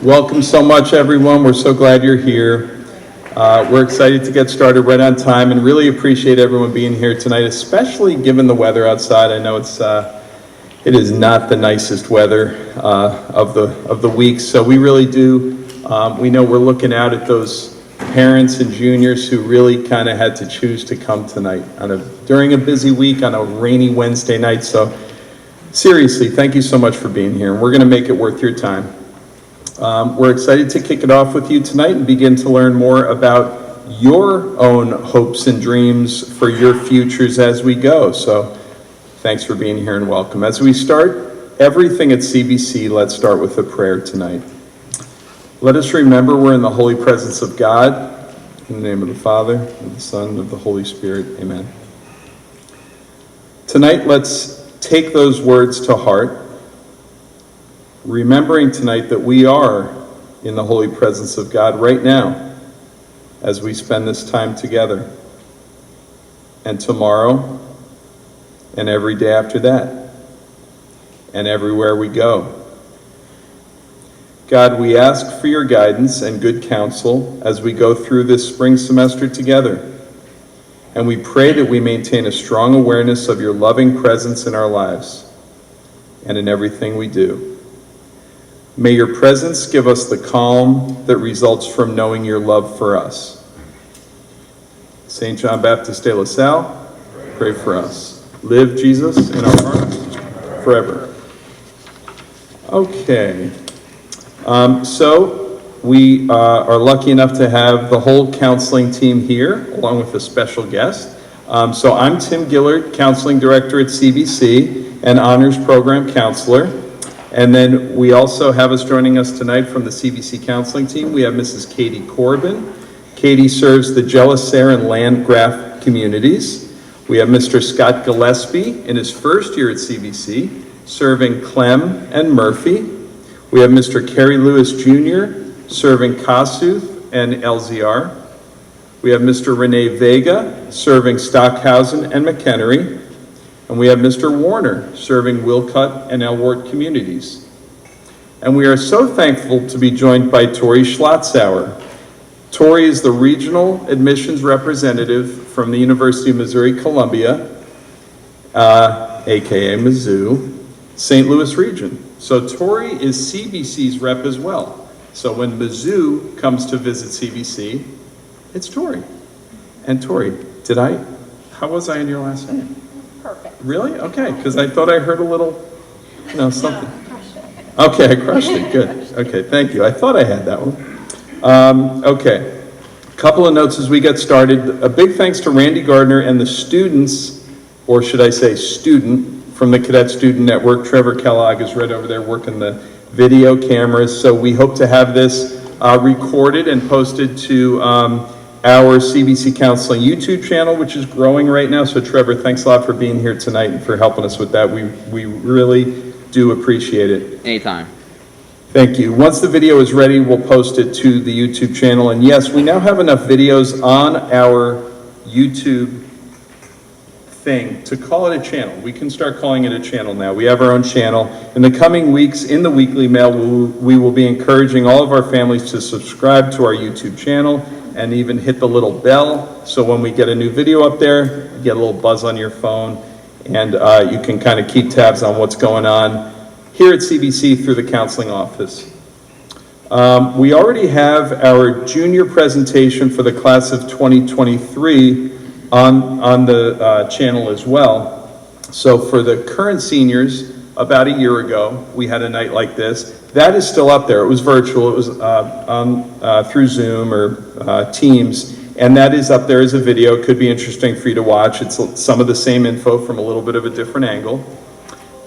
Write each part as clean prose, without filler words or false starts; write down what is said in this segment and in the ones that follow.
Welcome so much, everyone. We're so glad you're here. We're excited to get started right on time and really appreciate everyone being here tonight, especially given the weather outside. I know it is not the nicest weather of the week, so we really do. We know we're looking out at those parents and juniors who really kind of had to choose to come tonight during a busy week on a rainy Wednesday night. So seriously, thank you so much for being here. We're going to make it worth your time. We're excited to kick it off with you tonight and begin to learn more about your own hopes and dreams for your futures as we go. So thanks for being here and welcome. As we start everything at CBC, let's start with a prayer tonight. Let us remember we're in the holy presence of God. In the name of the Father, and the Son, and of the Holy Spirit. Amen. Tonight, let's take those words to heart, remembering tonight that we are in the holy presence of God right now as we spend this time together, and tomorrow, and every day after that, and everywhere we go. God, we ask for your guidance and good counsel as we go through this spring semester together, and we pray that we maintain a strong awareness of your loving presence in our lives and in everything we do. May your presence give us the calm that results from knowing your love for us. St. John Baptist de La Salle, pray for us. Live Jesus in our hearts forever. Okay, so we are lucky enough to have the whole counseling team here, along with a special guest. So I'm Tim Gillard, Counseling Director at CBC and Honors Program Counselor. And then we also have joining us tonight from the CBC counseling team. We have Mrs. Katie Corbin. Katie serves the Jelisare and Landgraf communities. We have Mr. Scott Gillespie in his first year at CBC, serving Clem and Murphy. We have Mr. Kerry Lewis Jr. serving Kossuth and LZR. We have Mr. Rene Vega serving Stockhausen and McHenry. And we have Mr. Warner serving Wilcott and Elwart communities. And we are so thankful to be joined by Tori Schlotzauer. Tori is the regional admissions representative from the University of Missouri-Columbia, aka Mizzou, St. Louis region. So Tori is CBC's rep as well. So when Mizzou comes to visit CBC, it's Tori. And Tori, how was I in your last name? Perfect. Really? Okay, because I thought I heard a little, something. No, crushed it. Okay, I crushed it, good. Okay, thank you. I thought I had that one. Okay, a couple of notes as we get started. A big thanks to Randy Gardner and the students, or should I say student, from the Cadet Student Network. Trevor Kellogg is right over there working the video cameras. So we hope to have this recorded and posted to our CBC Counseling YouTube channel, which is growing right now. So Trevor, thanks a lot for being here tonight and for helping us with that. We really do appreciate it. Anytime. Thank you. Once the video is ready, we'll post it to the YouTube channel. And yes, we now have enough videos on our YouTube thing to call it a channel. We can start calling it a channel now. We have our own channel. In the coming weeks, in the weekly mail, we will be encouraging all of our families to subscribe to our YouTube channel and even hit the little bell, so when we get a new video up there, you get a little buzz on your phone, and you can kind of keep tabs on what's going on here at CBC through the counseling office. We already have our junior presentation for the class of 2023 on the channel as well. So for the current seniors, about a year ago, we had a night like this. That is still up there. It was virtual. It was through Zoom or Teams, and that is up there as a video. It could be interesting for you to watch. It's some of the same info from a little bit of a different angle.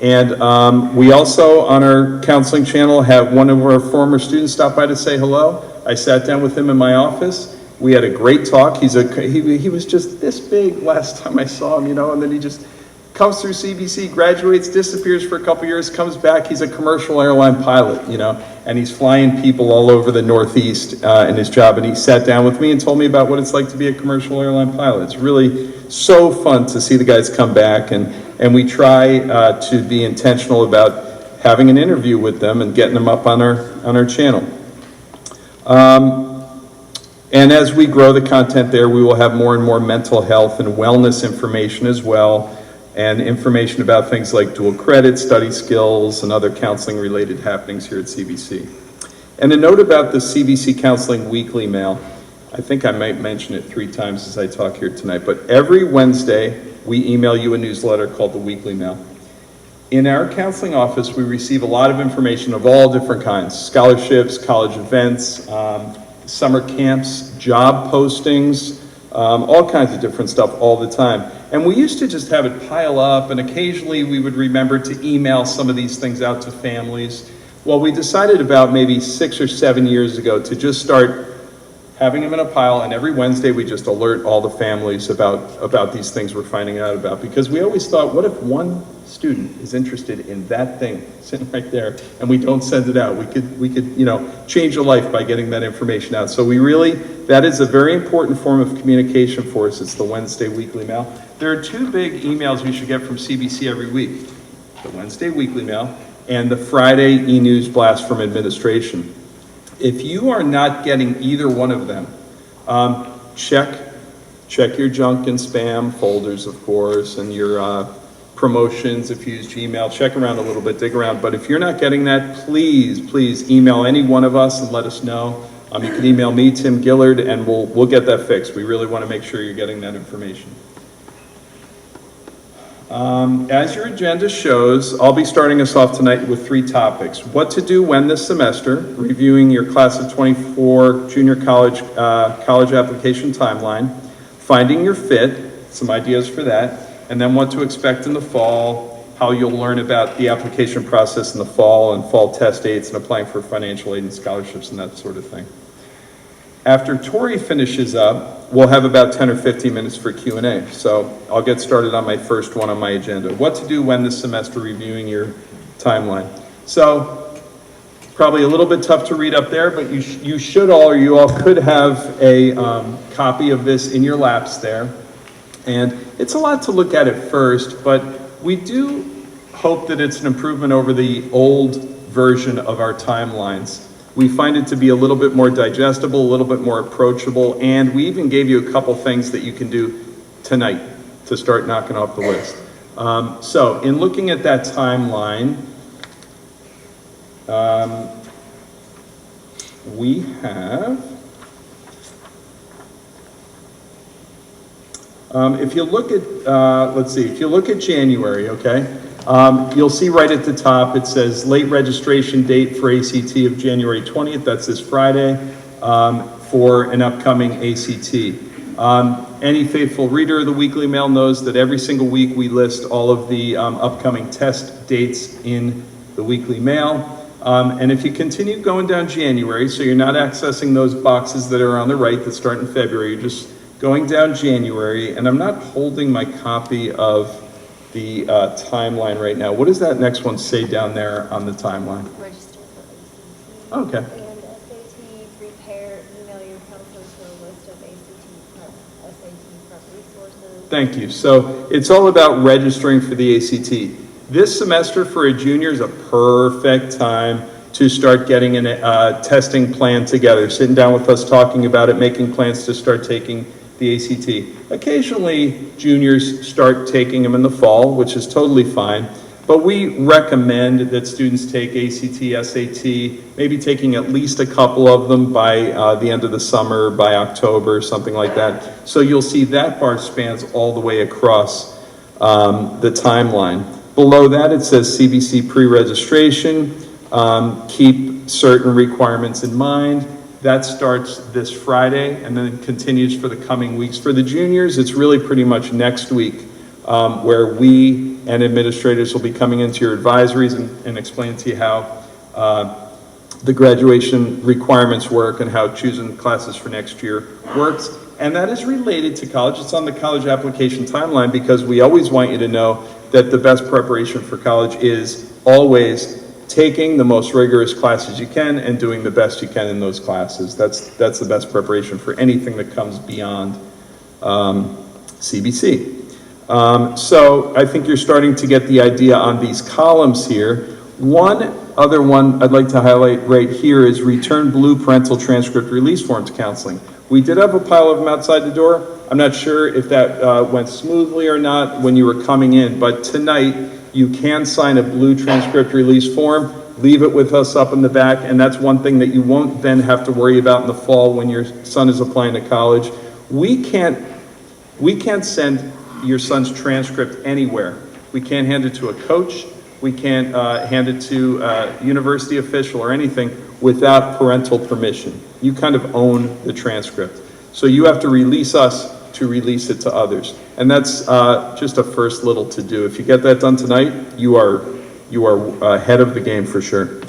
And we also, on our counseling channel, have one of our former students stop by to say hello. I sat down with him in my office. We had a great talk. He was just this big last time I saw him, and then he just comes through CBC, graduates, disappears for a couple years, comes back. He's a commercial airline pilot, and he's flying people all over the Northeast in his job. And he sat down with me and told me about what it's like to be a commercial airline pilot. It's really so fun to see the guys come back, and we try to be intentional about having an interview with them and getting them up on our channel. And as we grow the content there, we will have more and more mental health and wellness information as well, and information about things like dual credit, study skills, and other counseling related happenings here at CBC. And a note about the CBC Counseling Weekly Mail. I think I might mention it 3 times as I talk here tonight, but every Wednesday we email you a newsletter called the Weekly Mail. In our counseling office, we receive a lot of information of all different kinds: scholarships, college events, summer camps, job postings, all kinds of different stuff all the time. And we used to just have it pile up, and occasionally we would remember to email some of these things out to families. Well, we decided about maybe 6 or 7 years ago to just start having them in a pile, and every Wednesday we just alert all the families about these things we're finding out about, because we always thought, what if one student is interested in that thing sitting right there and we don't send it out? We could change a life by getting that information out. So that is a very important form of communication for us. It's the Wednesday Weekly Mail. There are 2 big emails we should get from CBC every week: the Wednesday Weekly Mail and the Friday e-news blast from administration. If you are not getting either one of them, check your junk and spam folders, of course, and your promotions. If you use Gmail, check around a little bit, dig around. But if you're not getting that, please email any one of us and let us know. You can email me, Tim Gillard, and we'll get that fixed. We really want to make sure you're getting that information. As your agenda shows, I'll be starting us off tonight with 3 topics: what to do when this semester, reviewing your class of 24 junior college application timeline; finding your fit, some ideas for that; and then what to expect in the fall, how you'll learn about the application process in the fall and fall test dates and applying for financial aid and scholarships and that sort of thing. After Tori finishes up, we'll have about 10 or 15 minutes for Q&A. So I'll get started on my first one on my agenda: what to do when this semester, reviewing your timeline. So probably a little bit tough to read up there, but you should all, or you all could have a copy of this in your laps there. And it's a lot to look at first, but we do hope that it's an improvement over the old version of our timelines. We find it to be a little bit more digestible, a little bit more approachable, and we even gave you a couple things that you can do tonight to start knocking off the list. So in looking at that timeline, we have, if you look at, if you look at January, okay, you'll see right at the top, it says late registration date for ACT of January 20th. That's this Friday, for an upcoming ACT. Any faithful reader of the Weekly Mail knows that every single week we list all of the upcoming test dates in the Weekly Mail. And if you continue going down January, so you're not accessing those boxes that are on the right that start in February, you're just going down January, and I'm not holding my copy of the timeline right now. What does that next one say down there on the timeline? Register for ACT. Okay. And SAT, prepare, email your counselors for a list of SAT prep resources. Thank you. So it's all about registering for the ACT. This semester for a junior is a perfect time to start getting a testing plan together, sitting down with us, talking about it, making plans to start taking the ACT. Occasionally, juniors start taking them in the fall, which is totally fine, but we recommend that students take ACT, SAT, maybe taking at least a couple of them by the end of the summer, by October, something like that. So you'll see that bar spans all the way across the timeline. Below that, it says CBC pre-registration. Keep certain requirements in mind. That starts this Friday and then continues for the coming weeks. For the juniors, it's really pretty much next week where we and administrators will be coming into your advisories and explaining to you how the graduation requirements work and how choosing classes for next year works. And that is related to college. It's on the college application timeline because we always want you to know that the best preparation for college is always taking the most rigorous classes you can and doing the best you can in those classes. That's the best preparation for anything that comes beyond CBC. So I think you're starting to get the idea on these columns here. One other one I'd like to highlight right here is return blue parental transcript release forms counseling. We did have a pile of them outside the door. I'm not sure if that went smoothly or not when you were coming in, but tonight you can sign a blue transcript release form, leave it with us up in the back, and that's one thing that you won't then have to worry about in the fall when your son is applying to college. We can't send your son's transcript anywhere. We can't hand it to a coach. We can't hand it to a university official or anything without parental permission. You kind of own the transcript. So you have to release us to release it to others. And that's just a first little to do. If you get that done tonight, you are ahead of the game for sure.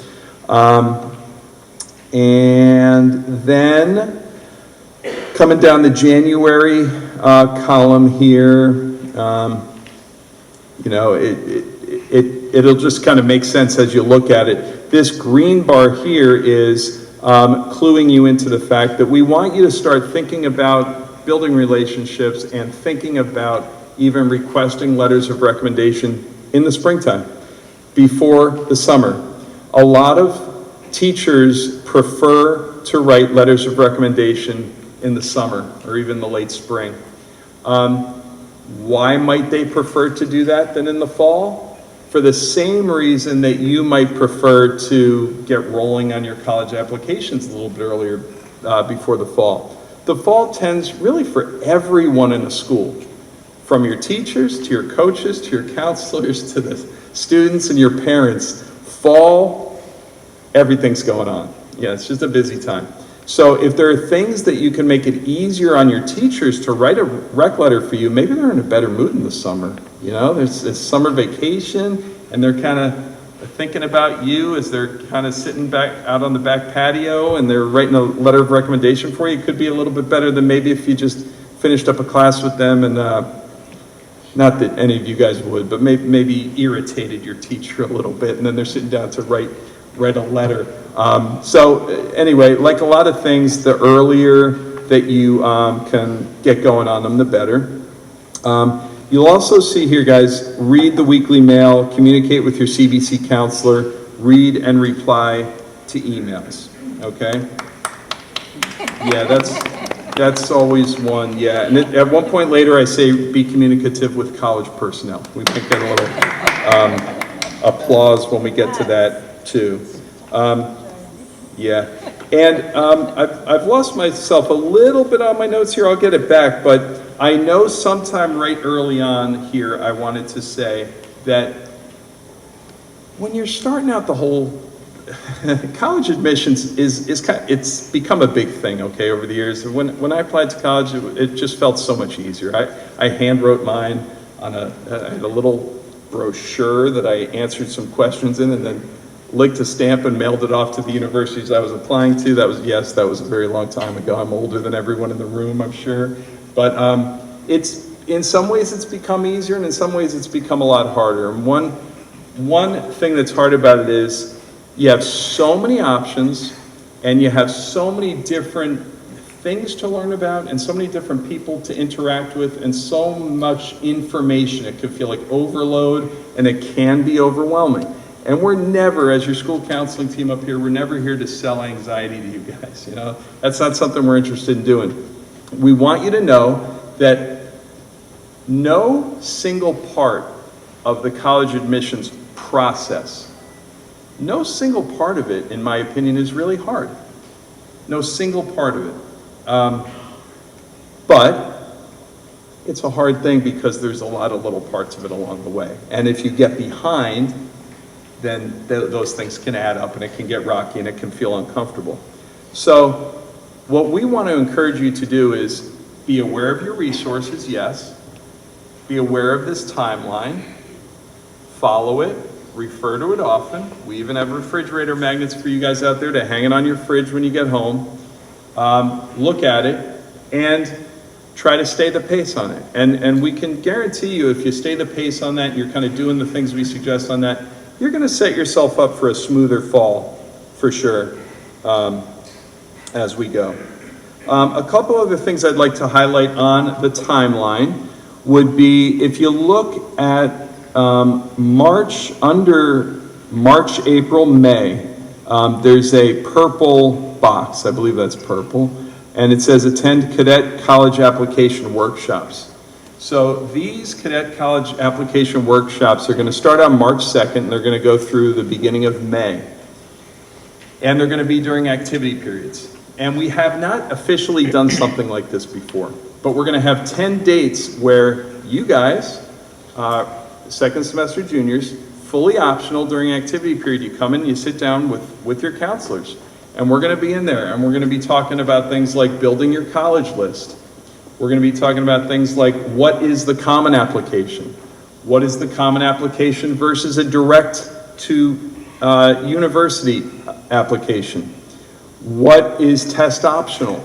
And then coming down the January column here, you know, it'll just kind of make sense as you look at it. This green bar here is cluing you into the fact that we want you to start thinking about building relationships and thinking about even requesting letters of recommendation in the springtime, before the summer. A lot of teachers prefer to write letters of recommendation in the summer or even the late spring. Why might they prefer to do that than in the fall? For the same reason that you might prefer to get rolling on your college applications a little bit earlier before the fall. The fall tends really for everyone in a school, from your teachers to your coaches to your counselors to the students and your parents. Fall, everything's going on. Yeah, it's just a busy time. So if there are things that you can make it easier on your teachers to write a rec letter for you, maybe they're in a better mood in the summer. You know, there's summer vacation and they're kind of thinking about you as they're kind of sitting back out on the back patio and they're writing a letter of recommendation for you. It could be a little bit better than maybe if you just finished up a class with them and not that any of you guys would, but maybe irritated your teacher a little bit and then they're sitting down to write a letter. So anyway, like a lot of things, the earlier that you can get going on them, the better. You'll also see here, guys, read the weekly mail, communicate with your CBC counselor, read and reply to emails, okay? Yeah, that's always one, yeah. And at one point later, I say be communicative with college personnel. We might get a little applause when we get to that, too. Yeah, and I've lost myself a little bit on my notes here. I'll get it back, but I know sometime right early on here, I wanted to say that when you're starting out the whole college admissions it's become a big thing, okay, over the years. When I applied to college, it just felt so much easier. I hand wrote mine on I had a little brochure that I answered some questions in and then licked a stamp and mailed it off to the universities I was applying to. That was a very long time ago. I'm older than everyone in the room, I'm sure. But it's in some ways it's become easier and in some ways it's become a lot harder. And one thing that's hard about it is you have so many options and you have so many different things to learn about and so many different people to interact with and so much information. It can feel like overload and it can be overwhelming. And we're never, as your school counseling team up here, we're never here to sell anxiety to you guys. You know, that's not something we're interested in doing. We want you to know that no single part of the college admissions process, no single part of it, in my opinion, is really hard. No single part of it. But it's a hard thing because there's a lot of little parts of it along the way. And if you get behind, then those things can add up and it can get rocky and it can feel uncomfortable. So what we want to encourage you to do is be aware of your resources, yes. Be aware of this timeline. Follow it. Refer to it often. We even have refrigerator magnets for you guys out there to hang it on your fridge when you get home. Look at it and try to stay the pace on it. And we can guarantee you if you stay the pace on that, you're kind of doing the things we suggest on that, you're going to set yourself up for a smoother fall, for sure, as we go. A couple other things I'd like to highlight on the timeline would be, if you look at March, under March, April, May, there's a purple box, I believe that's purple, and it says attend cadet college application workshops. So these cadet college application workshops are going to start on March 2nd, and they're going to go through the beginning of May. And they're going to be during activity periods. And we have not officially done something like this before, but we're going to have 10 dates where you guys, second semester juniors, fully optional during activity period, you come in, you sit down with your counselors, and we're going to be in there, and we're going to be talking about things like building your college list. We're going to be talking about things like, what is the common application? What is the common application versus a direct to university application? What is test optional?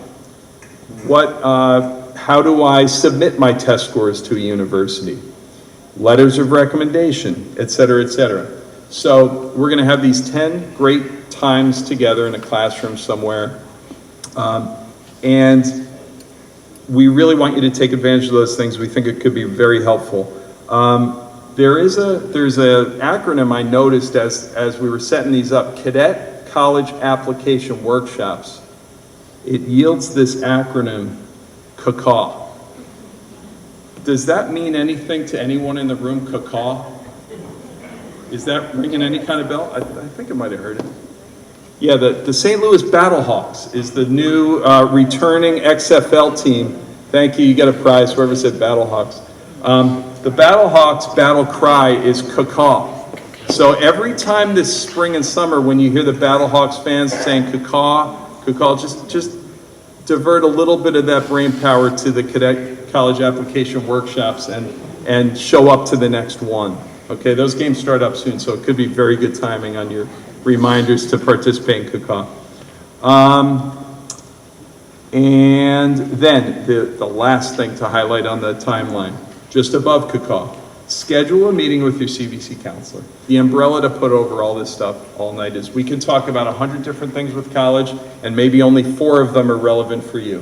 How do I submit my test scores to a university? Letters of recommendation, et cetera, et cetera. So we're going to have these 10 great times together in a classroom somewhere. And we really want you to take advantage of those things. We think it could be very helpful. There's an acronym I noticed as we were setting these up, Cadet College Application Workshops. It yields this acronym, Kickoff. Does that mean anything to anyone in the room, Kickoff? Is that ringing any kind of bell? I think I might have heard it. Yeah, the St. Louis Battlehawks is the new returning XFL team. Thank you, you get a prize, whoever said Battlehawks. The Battlehawks battle cry is Kickoff. So every time this spring and summer when you hear the Battlehawks fans saying Kickoff, Kickoff, just divert a little bit of that brain power to the cadet college application workshops and show up to the next one. Okay, those games start up soon, so it could be very good timing on your reminders to participate in Kickoff. And then the last thing to highlight on the timeline, just above Kickoff, schedule a meeting with your CVC counselor. The umbrella to put over all this stuff all night is we can talk about 100 different things with college, and maybe only 4 of them are relevant for you.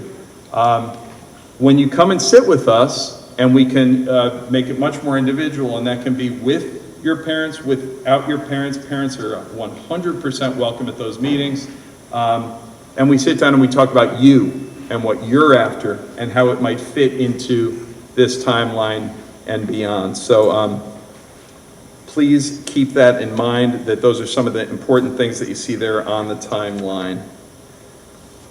When you come and sit with us, and we can make it much more individual, and that can be with your parents, without your parents. Parents are 100% welcome at those meetings. And we sit down and we talk about you and what you're after and how it might fit into this timeline and beyond. So please keep that in mind, that those are some of the important things that you see there on the timeline.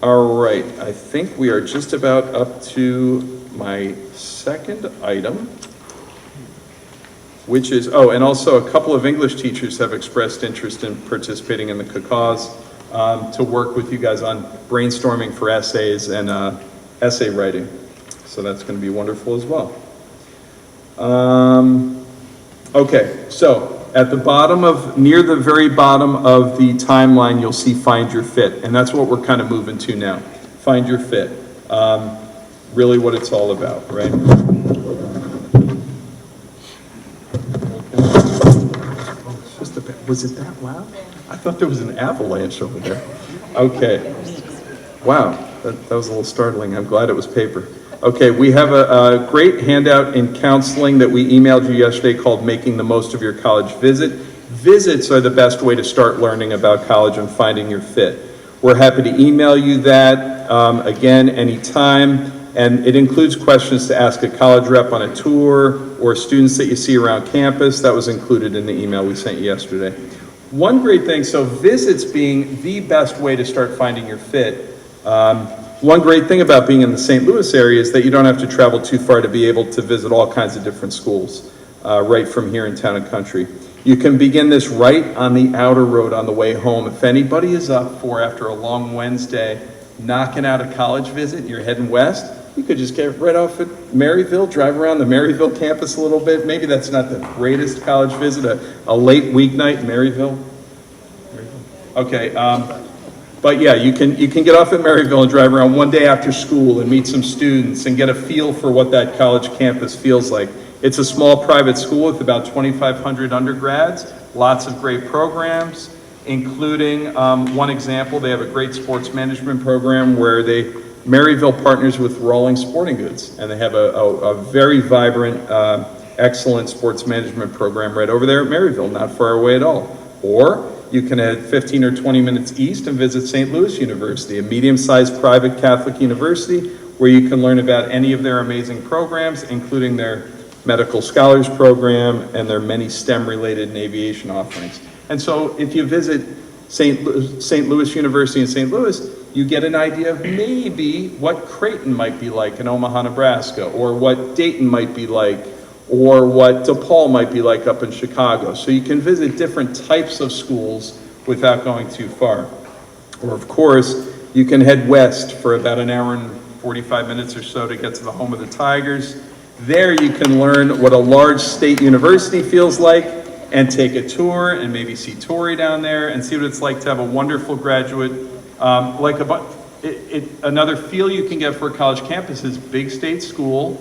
All right, I think we are just about up to my second item, which is, oh, and also a couple of English teachers have expressed interest in participating in the Kickoffs to work with you guys on brainstorming for essays and essay writing. So that's going to be wonderful as well. Okay, so at the bottom near the very bottom of the timeline, you'll see Find Your Fit, and that's what we're kind of moving to now. Find Your Fit. Really what it's all about, right? Was it that loud? I thought there was an avalanche over there. Okay. Wow, that was a little startling. I'm glad it was paper. Okay, we have a great handout in counseling that we emailed you yesterday called Making the Most of Your College Visit. Visits are the best way to start learning about college and finding your fit. We're happy to email you that, again, anytime. And it includes questions to ask a college rep on a tour or students that you see around campus. That was included in the email we sent you yesterday. One great thing, so visits being the best way to start finding your fit. One great thing about being in the St. Louis area is that you don't have to travel too far to be able to visit all kinds of different schools right from here in Town and Country. You can begin this right on the outer road on the way home. If anybody is up for, after a long Wednesday, knocking out a college visit, you're heading west, you could just get right off at Maryville, drive around the Maryville campus a little bit. Maybe that's not the greatest college visit, a late weeknight in Maryville. Okay, but yeah, you can get off at Maryville and drive around one day after school and meet some students and get a feel for what that college campus feels like. It's a small private school with about 2,500 undergrads, lots of great programs, including one example, they have a great sports management program where Maryville partners with Rawling Sporting Goods, and they have a very vibrant, excellent sports management program right over there at Maryville, not far away at all. Or you can head 15 or 20 minutes east and visit St. Louis University, a medium-sized private Catholic university where you can learn about any of their amazing programs, including their medical scholars program and their many STEM-related and aviation offerings. And so if you visit St. Louis University in St. Louis, you get an idea of maybe what Creighton might be like in Omaha, Nebraska, or what Dayton might be like, or what DePaul might be like up in Chicago. So you can visit different types of schools without going too far. Or of course, you can head west for about an hour and 45 minutes or so to get to the home of the Tigers. There you can learn what a large state university feels like and take a tour and maybe see Tori down there and see what it's like to have a wonderful graduate. Another feel you can get for a college campus is big state school,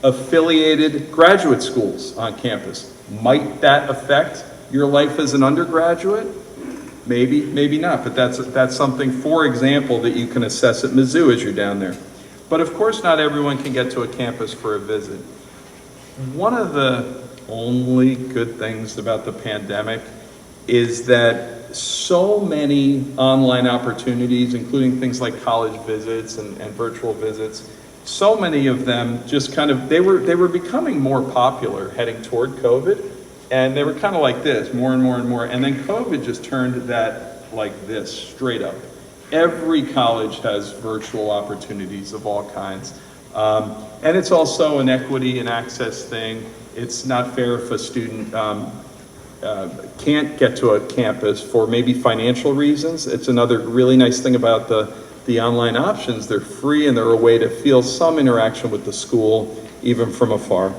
affiliated graduate schools on campus. Might that affect your life as an undergraduate? Maybe, maybe not, but that's something, for example, that you can assess at Mizzou as you're down there. But of course, not everyone can get to a campus for a visit. One of the only good things about the pandemic is that so many online opportunities, including things like college visits and virtual visits, so many of them just kind of, they were becoming more popular heading toward COVID, and they were kind of like this, more and more and more, and then COVID just turned that like this, straight up. Every college has virtual opportunities of all kinds. And it's also an equity and access thing. It's not fair if a student can't get to a campus for maybe financial reasons. It's another really nice thing about the online options. They're free and they're a way to feel some interaction with the school, even from afar.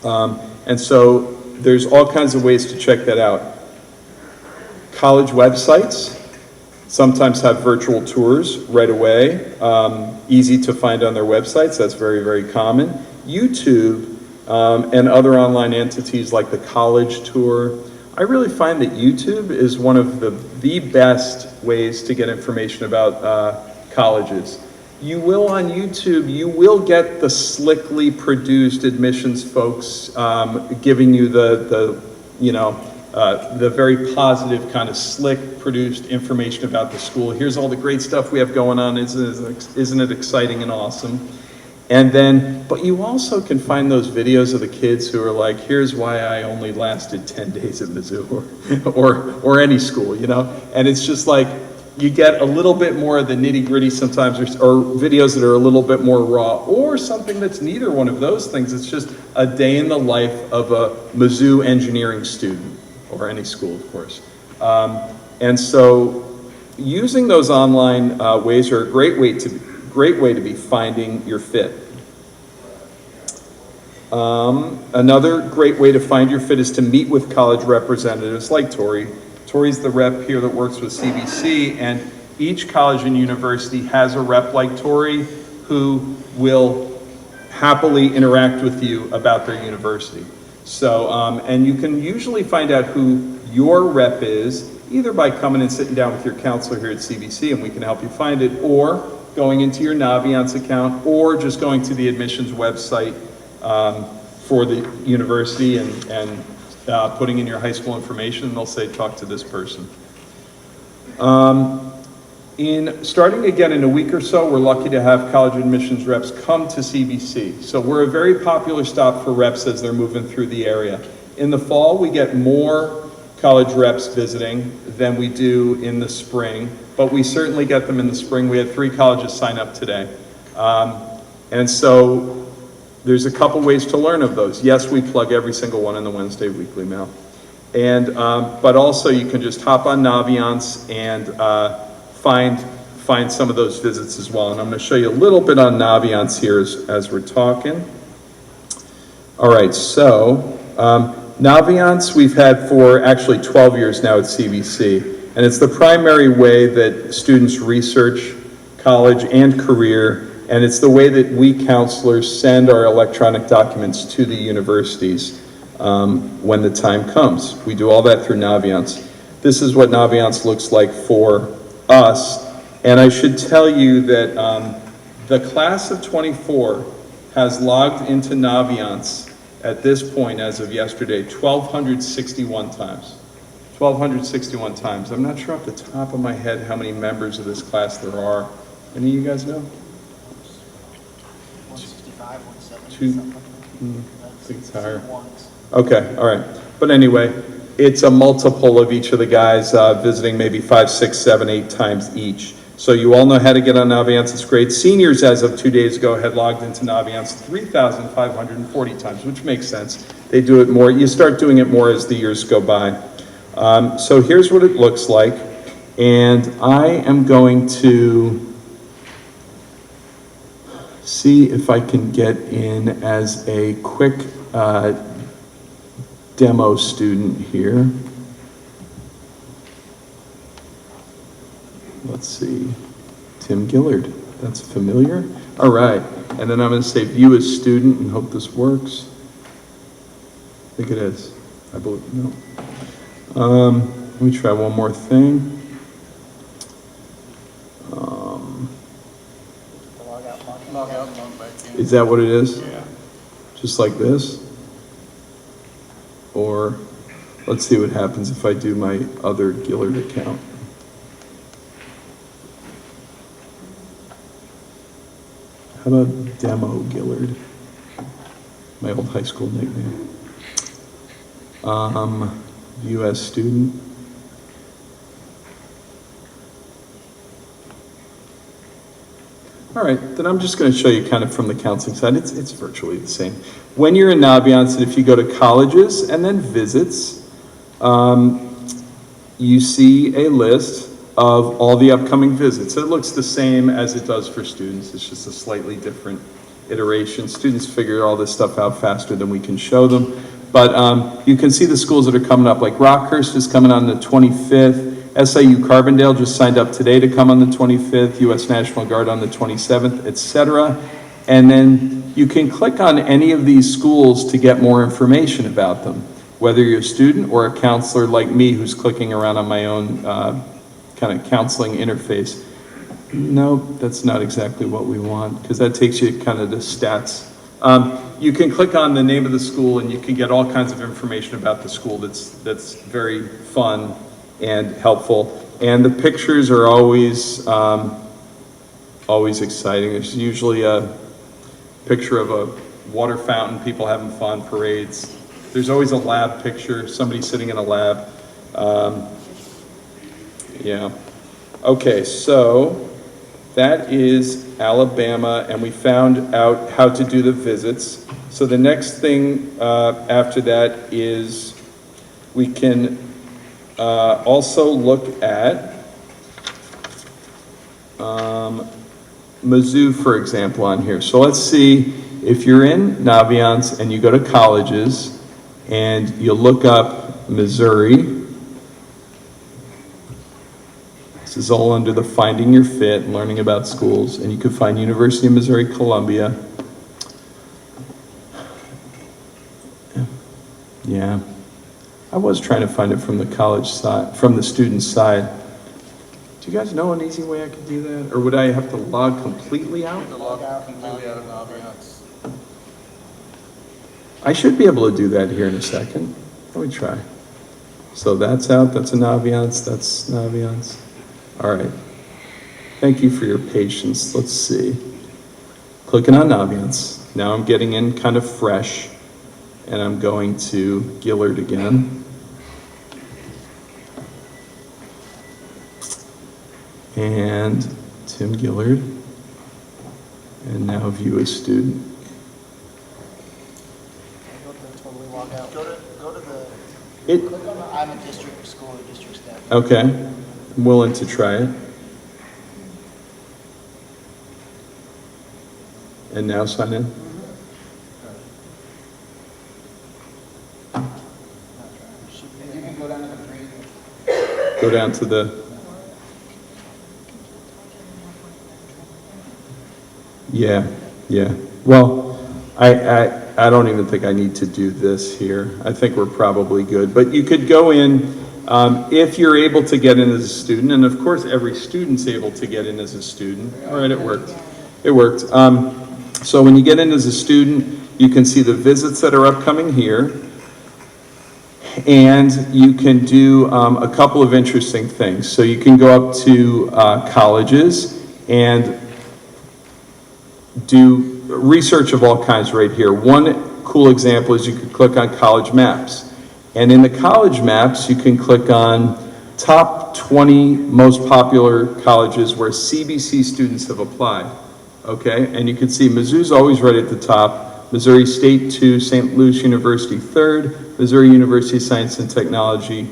And so there's all kinds of ways to check that out. College websites sometimes have virtual tours right away, easy to find on their websites. That's very, very common. YouTube and other online entities like the College Tour. I really find that YouTube is one of the best ways to get information about colleges. You will on YouTube, you will get the slickly produced admissions folks giving you the very positive kind of slick produced information about the school. Here's all the great stuff we have going on. Isn't it exciting and awesome? And then, but you also can find those videos of the kids who are like, here's why I only lasted 10 days at Mizzou or any school, you know? And it's just like, you get a little bit more of the nitty gritty sometimes, or videos that are a little bit more raw, or something that's neither one of those things. It's just a day in the life of a Mizzou engineering student, or any school, of course. And so using those online ways are a great way to be finding your fit. Another great way to find your fit is to meet with college representatives like Tori. Tori's the rep here that works with CBC, and each college and university has a rep like Tori who will happily interact with you about their university. So, and you can usually find out who your rep is either by coming and sitting down with your counselor here at CBC and we can help you find it, or going into your Naviance account, or just going to the admissions website for the university and putting in your high school information, and they'll say, talk to this person. Starting again in a week or so, we're lucky to have college admissions reps come to CBC. So we're a very popular stop for reps as they're moving through the area. In the fall, we get more college reps visiting than we do in the spring, but we certainly get them in the spring. We had 3 colleges sign up today. And so there's a couple ways to learn of those. Yes, we plug every single one in the Wednesday Weekly Mail. And, but also you can just hop on Naviance and find some of those visits as well. And I'm gonna show you a little bit on Naviance here as we're talking. All right, so Naviance we've had for actually 12 years now at CBC. And it's the primary way that students research college and career, and it's the way that we counselors send our electronic documents to the universities when the time comes. We do all that through Naviance. This is what Naviance looks like for us, and I should tell you that the class of 24 has logged into Naviance at this point, as of yesterday, 1,261 times. 1,261 times. I'm not sure off the top of my head how many members of this class there are. Any of you guys know? 165, 170, Two- something like that. I think it's higher. Ones. Okay, all right. But anyway, it's a multiple of each of the guys visiting maybe 5, 6, 7, 8 times each. So you all know how to get on Naviance. It's great. Seniors, as of 2 days ago, had logged into Naviance 3,540 times, which makes sense. They do it more. You start doing it more as the years go by. So here's what it looks like. And I am going to see if I can get in as a quick demo student here. Let's see, Tim Gillard, that's familiar. All right, and then I'm going to say view as student and hope this works. I think it is, I believe, no. Let me try one more thing. Log out, log back in. Is that what it is? Yeah. Just like this? Or, let's see what happens if I do my other Gillard account. How about Demo Gillard? My old high school nickname. View as student. All right, then I'm just going to show you kind of from the counseling side. It's virtually the same. When you're in Naviance, and if you go to colleges and then visits, you see a list of all the upcoming visits. It looks the same as it does for students. It's just a slightly different iteration. Students figure all this stuff out faster than we can show them. But you can see the schools that are coming up, like Rockhurst is coming on the 25th. SIU Carbondale just signed up today to come on the 25th, U.S. National Guard on the 27th, etc. And then you can click on any of these schools to get more information about them, whether you're a student or a counselor like me who's clicking around on my own kind of counseling interface. No, that's not exactly what we want, because that takes you kind of to stats. You can click on the name of the school and you can get all kinds of information about the school that's very fun and helpful. And the pictures are always exciting. There's usually a picture of a water fountain, people having fun, parades. There's always a lab picture, somebody sitting in a lab. Yeah. Okay, so that is Alabama, and we found out how to do the visits. So the next thing after that is we can also look at Mizzou, for example, on here. So let's see if you're in Naviance and you go to colleges and you look up Missouri. This is all under the Finding Your Fit and learning about schools, and you can find University of Missouri Columbia. Yeah, I was trying to find it from the college side, from the student side. Do you guys know an easy way I could do that? Or would I have to log completely out? To log out completely out of Naviance. I should be able to do that here in a second. Let me try. So that's out, that's a Naviance, that's Naviance. All right. Thank you for your patience. Let's see. Clicking on Naviance. Now I'm getting in kind of fresh, and I'm going to Gillard again. And Tim Gillard. And now view as student. Go to totally log out. Go to the, It, click on the I'm a district school or district staff. okay. I'm willing to try it. And now sign in. You can go down to the green. Go down to the, yeah. Well, I don't even think I need to do this here. I think we're probably good. But you could go in, if you're able to get in as a student, and of course every student's able to get in as a student. All right, it worked. It worked. So when you get in as a student, you can see the visits that are upcoming here. And you can do a couple of interesting things. So you can go up to colleges and do research of all kinds right here. One cool example is you could click on college maps. And in the college maps, you can click on top 20 most popular colleges where CBC students have applied. Okay, and you can see Mizzou's always right at the top, Missouri State 2, St. Louis University 3rd, Missouri University of Science and Technology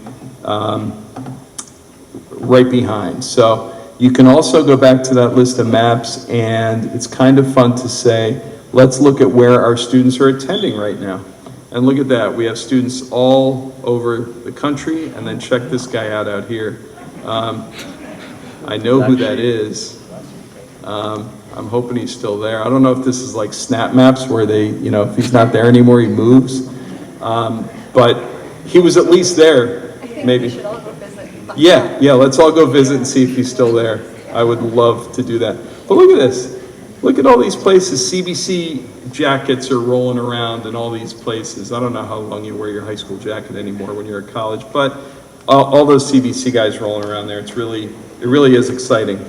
right behind. So you can also go back to that list of maps, and it's kind of fun to say, let's look at where our students are attending right now. And look at that, we have students all over the country, and then check this guy out here. I know who that is. I'm hoping he's still there. I don't know if this is like snap maps where they, you know, if he's not there anymore, he moves. But he was at least there, maybe. We should all go visit. Yeah, let's all go visit and see if he's still there. I would love to do that. But look at this. Look at all these places. CBC jackets are rolling around in all these places. I don't know how long you wear your high school jacket anymore when you're at college, but all those CBC guys rolling around there, it really is exciting.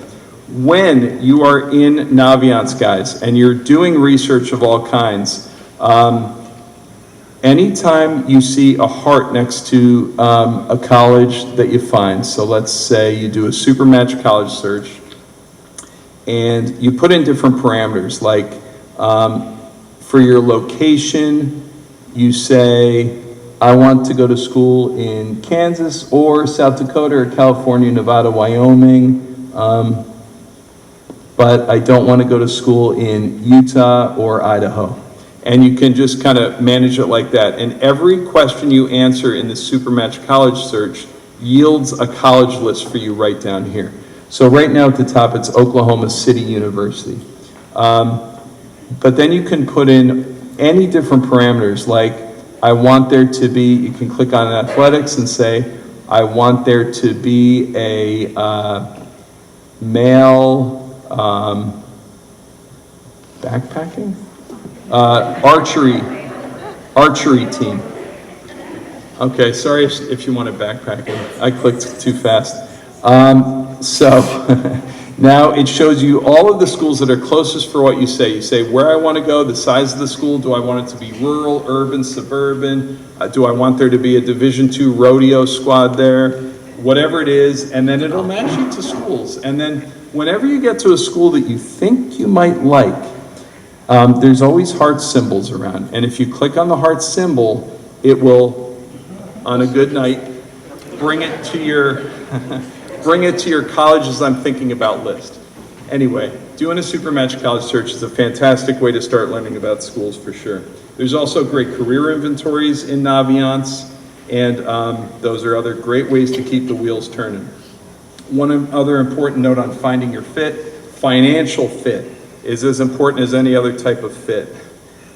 When you are in Naviance, guys, and you're doing research of all kinds, anytime you see a heart next to a college that you find, so let's say you do a Supermatch college search, and you put in different parameters, like for your location, you say, I want to go to school in Kansas or South Dakota or California, Nevada, Wyoming, but I don't want to go to school in Utah or Idaho. And you can just kind of manage it like that. And every question you answer in the Supermatch college search yields a college list for you right down here. So right now at the top, it's Oklahoma City University. But then you can put in any different parameters, like I want there to be, you can click on athletics and say, I want there to be a male backpacking? Archery team. Okay, sorry if you wanted backpacking. I clicked too fast. So now it shows you all of the schools that are closest for what you say. You say where I want to go, the size of the school. Do I want it to be rural, urban, suburban? Do I want there to be a Division II rodeo squad there? Whatever it is, and then it'll match you to schools. And then whenever you get to a school that you think you might like, there's always heart symbols around. And if you click on the heart symbol, it will, on a good night, bring it to your colleges I'm thinking about list. Anyway, doing a Supermatch college search is a fantastic way to start learning about schools for sure. There's also great career inventories in Naviance, and those are other great ways to keep the wheels turning. One other important note on finding your fit, financial fit is as important as any other type of fit.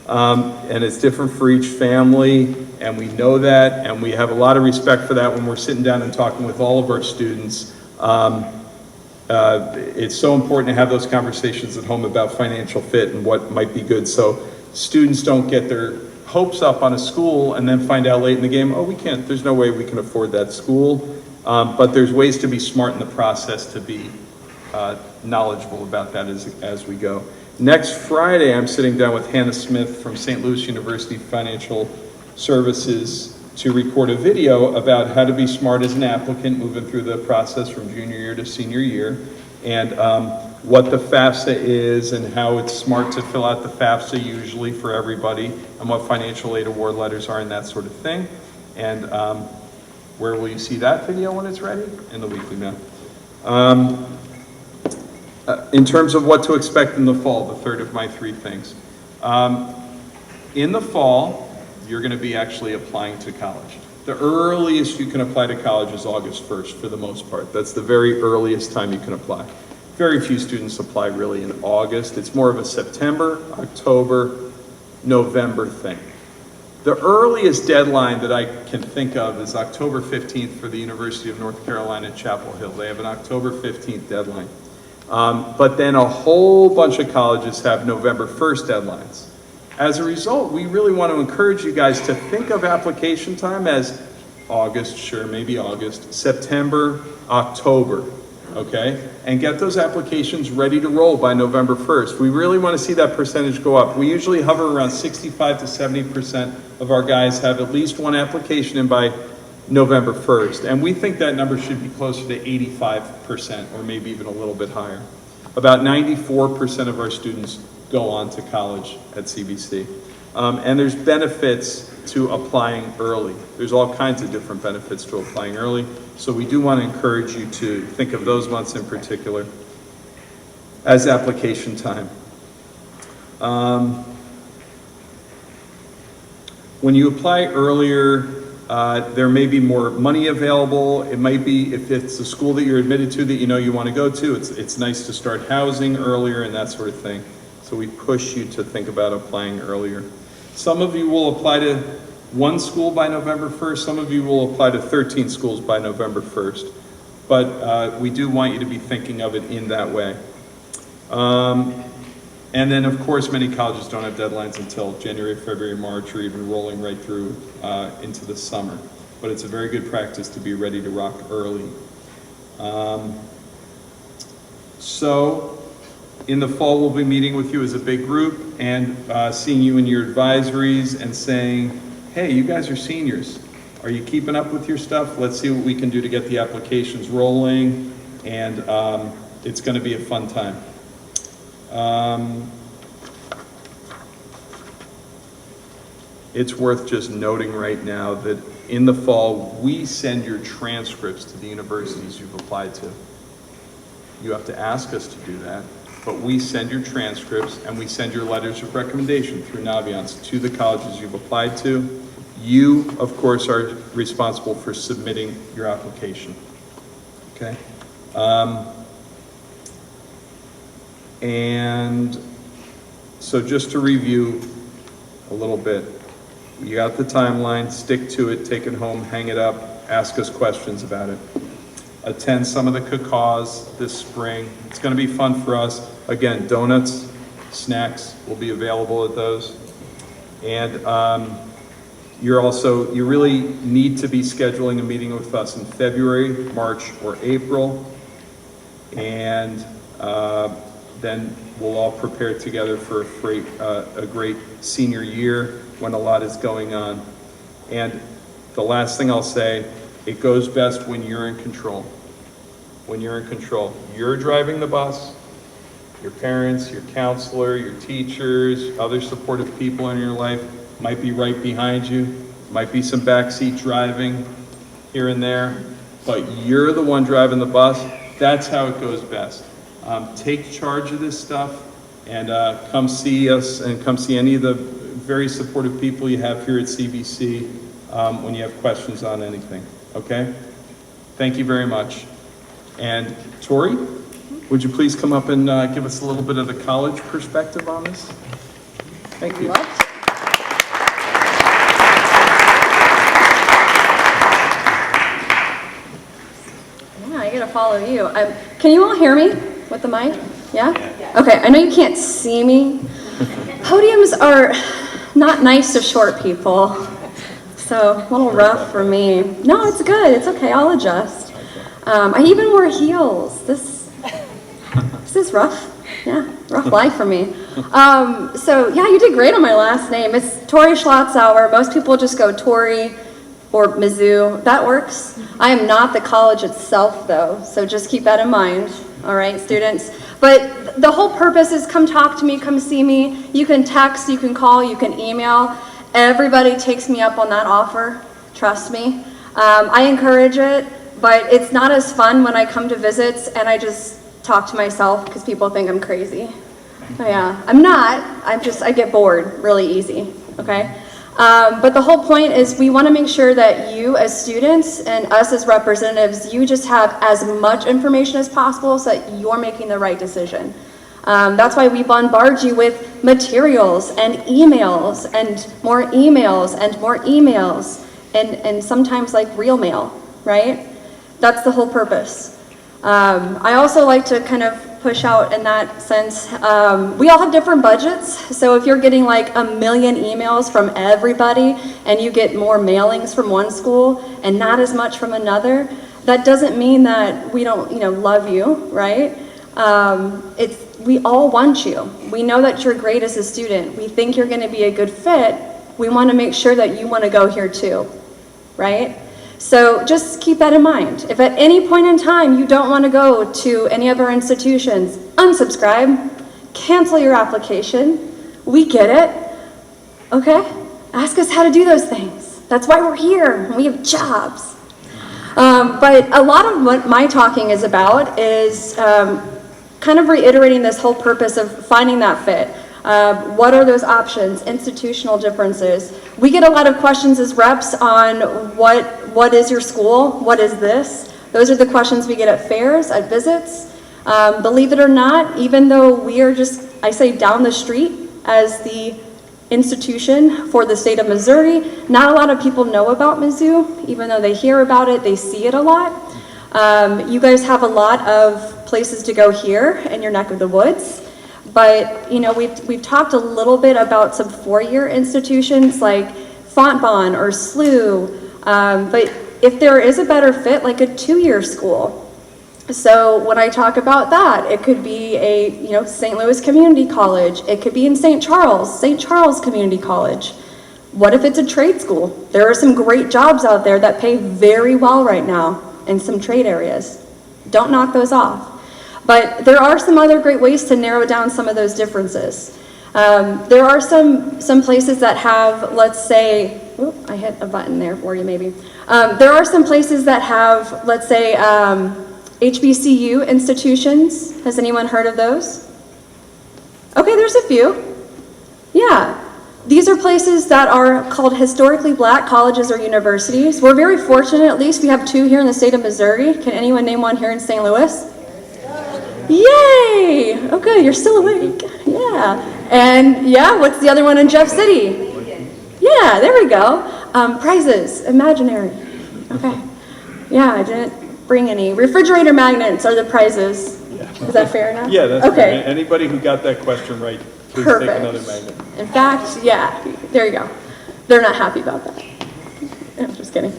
And it's different for each family, and we know that, and we have a lot of respect for that when we're sitting down and talking with all of our students. It's so important to have those conversations at home about financial fit and what might be good, so students don't get their hopes up on a school and then find out late in the game, oh, there's no way we can afford that school. But there's ways to be smart in the process to be knowledgeable about that as we go. Next Friday, I'm sitting down with Hannah Smith from St. Louis University Financial Services to record a video about how to be smart as an applicant moving through the process from junior year to senior year, and what the FAFSA is and how it's smart to fill out the FAFSA usually for everybody, and what financial aid award letters are and that sort of thing. And where will you see that video when it's ready? In the weekly mail. In terms of what to expect in the fall, the third of my three things. In the fall, you're going to be actually applying to college. The earliest you can apply to college is August 1st for the most part. That's the very earliest time you can apply. Very few students apply really in August. It's more of a September, October, November thing. The earliest deadline that I can think of is October 15th for the University of North Carolina at Chapel Hill. They have an October 15th deadline. But then a whole bunch of colleges have November 1st deadlines. As a result, we really want to encourage you guys to think of application time as August, sure, maybe August, September, October, okay? And get those applications ready to roll by November 1st. We really want to see that percentage go up. We usually hover around 65 to 70% of our guys have at least one application in by November 1st. And we think that number should be closer to 85% or maybe even a little bit higher. About 94% of our students go on to college at CBC. And there's benefits to applying early. There's all kinds of different benefits to applying early. So we do want to encourage you to think of those months in particular as application time. When you apply earlier, there may be more money available. It might be, if it's a school that you're admitted to that you know you want to go to, it's nice to start housing earlier and that sort of thing. So we push you to think about applying earlier. Some of you will apply to one school by November 1st. Some of you will apply to 13 schools by November 1st. But we do want you to be thinking of it in that way. And then, of course, many colleges don't have deadlines until January, February, March, or even rolling right through into the summer. But it's a very good practice to be ready to rock early. So in the fall, we'll be meeting with you as a big group and seeing you in your advisories and saying, hey, you guys are seniors. Are you keeping up with your stuff? Let's see what we can do to get the applications rolling. And it's going to be a fun time. It's worth just noting right now that in the fall, we send your transcripts to the universities you've applied to. You have to ask us to do that, but we send your transcripts and we send your letters of recommendation through Naviance to the colleges you've applied to. You, of course, are responsible for submitting your application, okay? And so just to review a little bit, you got the timeline, stick to it, take it home, hang it up, ask us questions about it. Attend some of the Kickoffs this spring. It's going to be fun for us. Again, donuts, snacks will be available at those. And you really need to be scheduling a meeting with us in February, March, or April. And then we'll all prepare together for a great senior year when a lot is going on. And the last thing I'll say, it goes best when you're in control. When you're in control. You're driving the bus, your parents, your counselor, your teachers, other supportive people in your life might be right behind you, might be some backseat driving here and there, but you're the one driving the bus. That's how it goes best. Take charge of this stuff and come see us and come see any of the very supportive people you have here at CBC when you have questions on anything, okay? Thank you very much. And Tori, would you please come up and give us a little bit of the college perspective on this? Thank you. Yeah, I gotta follow you. Can you all hear me with the mic? Yeah? Okay, I know you can't see me. Podiums are not nice to short people, so a little rough for me. No, it's good, it's okay, I'll adjust. I even wore heels. This is rough. Yeah, rough life for me. So yeah, you did great on my last name. It's Tori Schlotzauer. Most people just go Tori or Mizzou. That works. I am not the college itself though, so just keep that in mind. All right, students. But the whole purpose is come talk to me, come see me. You can text, you can call, you can email. Everybody takes me up on that offer. Trust me. I encourage it, but it's not as fun when I come to visits and I just talk to myself because people think I'm crazy. So yeah, I'm not. I get bored really easy, okay? But the whole point is we want to make sure that you as students and us as representatives, you just have as much information as possible so that you're making the right decision. That's why we bombard you with materials and emails and more emails and more emails and sometimes like real mail, right? That's the whole purpose. I also like to kind of push out in that sense. We all have different budgets, so if you're getting like 1 million emails from everybody and you get more mailings from one school and not as much from another, that doesn't mean that we don't, love you, right? We all want you. We know that you're great as a student. We think you're going to be a good fit. We want to make sure that you want to go here too, right? So just keep that in mind. If at any point in time you don't want to go to any of our institutions, unsubscribe, cancel your application. We get it, okay? Ask us how to do those things. That's why we're here. We have jobs. But a lot of what my talking is about is kind of reiterating this whole purpose of finding that fit. What are those options, institutional differences? We get a lot of questions as reps on what is your school? What is this? Those are the questions we get at fairs, at visits. Believe it or not, even though we are just, I say, down the street as the institution for the state of Missouri, not a lot of people know about Mizzou, even though they hear about it, they see it a lot. You guys have a lot of places to go here in your neck of the woods. But, we've talked a little bit about some four-year institutions like Fontbonne or SLU, but if there is a better fit, like a two-year school. So when I talk about that, it could be a, St. Louis Community College. It could be in St. Charles Community College. What if it's a trade school? There are some great jobs out there that pay very well right now in some trade areas. Don't knock those off. But there are some other great ways to narrow down some of those differences. There are some places that have, let's say, I hit a button there for you maybe. There are some places that have, let's say, HBCU institutions. Has anyone heard of those? Okay, there's a few. Yeah. These are places that are called historically black colleges or universities. We're very fortunate, at least we have two here in the state of Missouri. Can anyone name one here in St. Louis? Yay! Okay, you're still awake. Yeah. And yeah, what's the other one in Jeff City? Yeah, there we go. Prizes, imaginary. Okay. Yeah, I didn't bring any. Refrigerator magnets are the prizes. Is that fair enough? Yeah, that's okay. Fair. Anybody who got that question right, please Perfect. take another magnet. In fact, yeah, there you go. They're not happy about that. I'm just kidding.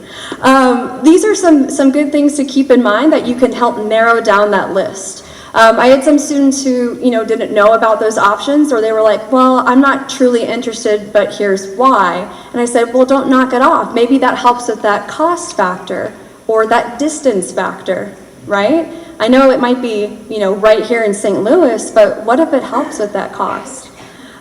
These are some good things to keep in mind that you can help narrow down that list. I had some students who, didn't know about those options, or they were like, well, I'm not truly interested, but here's why. And I said, well, don't knock it off. Maybe that helps with that cost factor or that distance factor, right? I know it might be, right here in St. Louis, but what if it helps with that cost?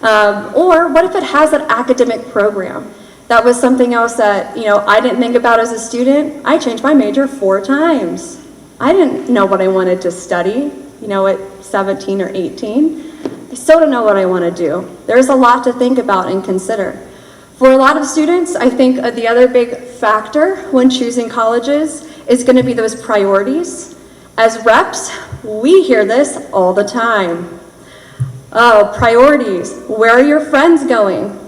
Or what if it has an academic program? That was something else that, I didn't think about as a student. I changed my major 4 times. I didn't know what I wanted to study, at 17 or 18. I still don't know what I want to do. There's a lot to think about and consider. For a lot of students, I think the other big factor when choosing colleges is going to be those priorities. As reps, we hear this all the time. Oh, priorities. Where are your friends going?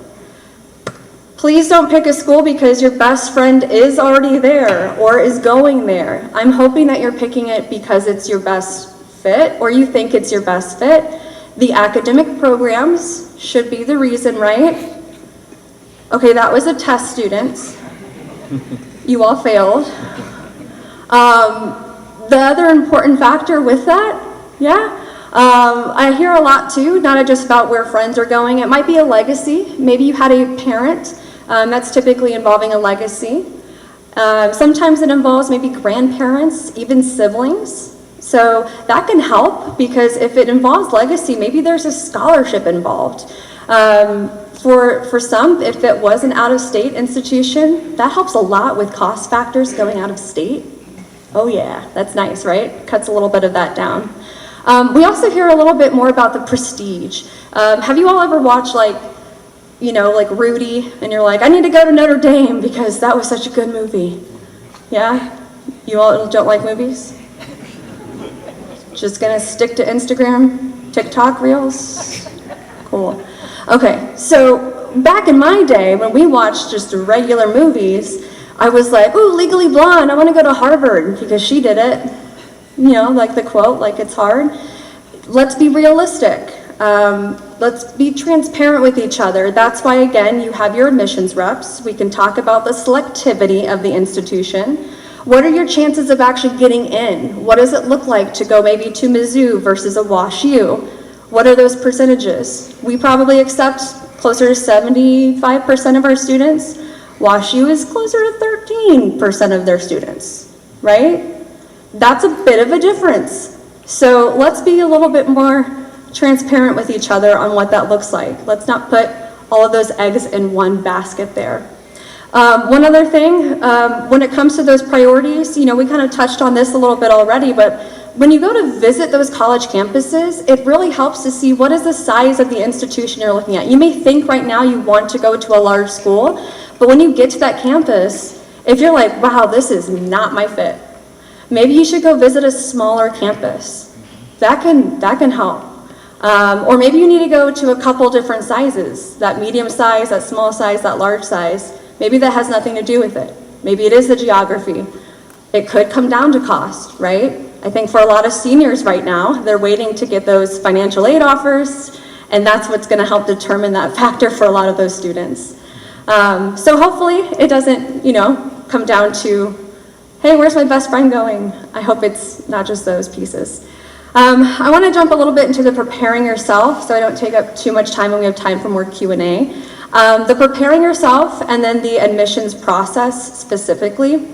Please don't pick a school because your best friend is already there or is going there. I'm hoping that you're picking it because it's your best fit or you think it's your best fit. The academic programs should be the reason, right? Okay, that was a test, students. You all failed. The other important factor with that, I hear a lot too, not just about where friends are going. It might be a legacy. Maybe you had a parent. That's typically involving a legacy. Sometimes it involves maybe grandparents, even siblings. So that can help because if it involves legacy, maybe there's a scholarship involved. For some, if it was an out-of-state institution, that helps a lot with cost factors going out of state. Oh yeah, that's nice, right? Cuts a little bit of that down. We also hear a little bit more about the prestige. Have you all ever watched like Rudy, and you're like, I need to go to Notre Dame because that was such a good movie. Yeah? You all don't like movies? Just gonna stick to Instagram, TikTok reels? Cool. Okay, so back in my day, when we watched just regular movies, I was like, ooh, Legally Blonde, I wanna go to Harvard because she did it. Like the quote, like it's hard. let's be realistic. Let's be transparent with each other. That's why, again, you have your admissions reps. We can talk about the selectivity of the institution. What are your chances of actually getting in? What does it look like to go maybe to Mizzou versus a Wash U? What are those percentages? We probably accept closer to 75% of our students. Wash U is closer to 13% of their students, right? That's a bit of a difference. So let's be a little bit more transparent with each other on what that looks like. Let's not put all of those eggs in one basket there. One other thing, when it comes to those priorities, we kind of touched on this a little bit already, but when you go to visit those college campuses, it really helps to see what is the size of the institution you're looking at. You may think right now you want to go to a large school, but when you get to that campus, if you're like, wow, this is not my fit, maybe you should go visit a smaller campus. That can help. Or maybe you need to go to a couple different sizes, that medium size, that small size, that large size. Maybe that has nothing to do with it. Maybe it is the geography. It could come down to cost, right? I think for a lot of seniors right now, they're waiting to get those financial aid offers, and that's what's going to help determine that factor for a lot of those students. So hopefully it doesn't, come down to, hey, where's my best friend going? I hope it's not just those pieces. I want to jump a little bit into the preparing yourself so I don't take up too much time and we have time for more Q&A. The preparing yourself and then the admissions process specifically.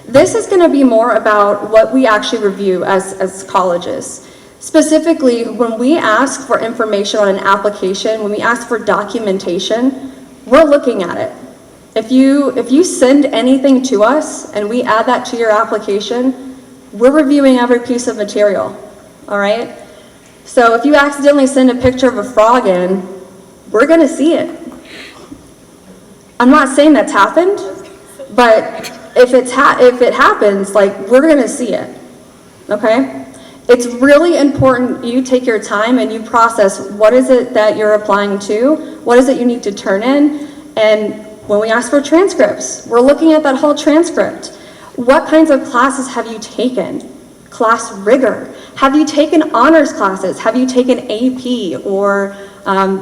This is going to be more about what we actually review as colleges. Specifically, when we ask for information on an application, when we ask for documentation, we're looking at it. If you send anything to us and we add that to your application, we're reviewing every piece of material. All right? So if you accidentally send a picture of a frog in, we're going to see it. I'm not saying that's happened, but if it happens, we're going to see it. Okay? It's really important you take your time and you process what is it that you're applying to, what is it you need to turn in, and when we ask for transcripts, we're looking at that whole transcript. What kinds of classes have you taken? Class rigor. Have you taken honors classes? Have you taken AP or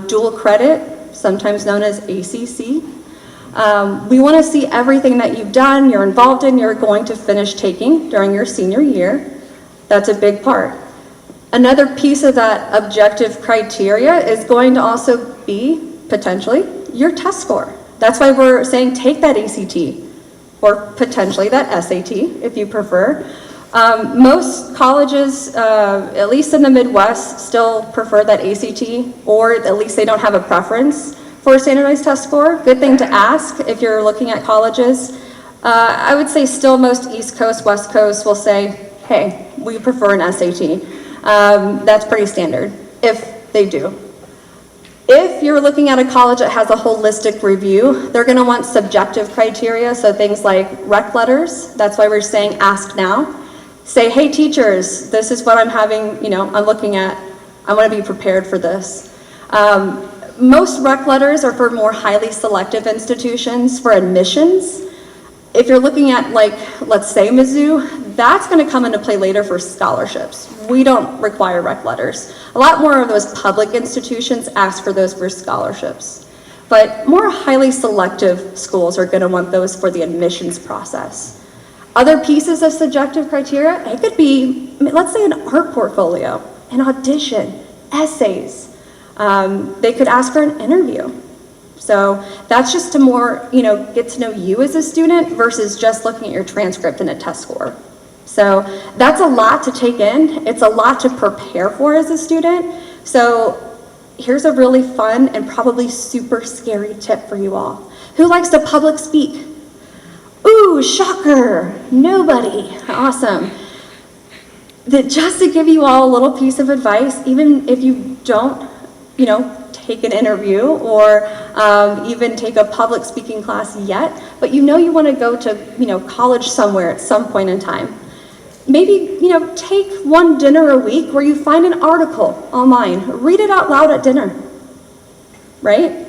dual credit, sometimes known as ACC? We want to see everything that you've done, you're involved in, you're going to finish taking during your senior year. That's a big part. Another piece of that objective criteria is going to also be, potentially, your test score. That's why we're saying take that ACT, or potentially that SAT, if you prefer. Most colleges, at least in the Midwest, still prefer that ACT, or at least they don't have a preference for a standardized test score. Good thing to ask if you're looking at colleges. I would say still most East Coast, West Coast will say, hey, we prefer an SAT. That's pretty standard, if they do. If you're looking at a college that has a holistic review, they're going to want subjective criteria, so things like rec letters. That's why we're saying ask now. Say, hey teachers, this is what I'm having, I'm looking at. I want to be prepared for this. Most rec letters are for more highly selective institutions for admissions. If you're looking at let's say Mizzou, that's going to come into play later for scholarships. We don't require rec letters. A lot more of those public institutions ask for those for scholarships. But more highly selective schools are going to want those for the admissions process. Other pieces of subjective criteria, it could be, let's say, an art portfolio, an audition, essays. They could ask for an interview. So that's just to more, get to know you as a student versus just looking at your transcript and a test score. So that's a lot to take in. It's a lot to prepare for as a student. So here's a really fun and probably super scary tip for you all. Who likes to public speak? Ooh, shocker, nobody. Awesome. Just to give you all a little piece of advice, even if you don't, take an interview or even take a public speaking class yet, but you want to go to, college somewhere at some point in time. Maybe, take one dinner a week where you find an article online, read it out loud at dinner, right?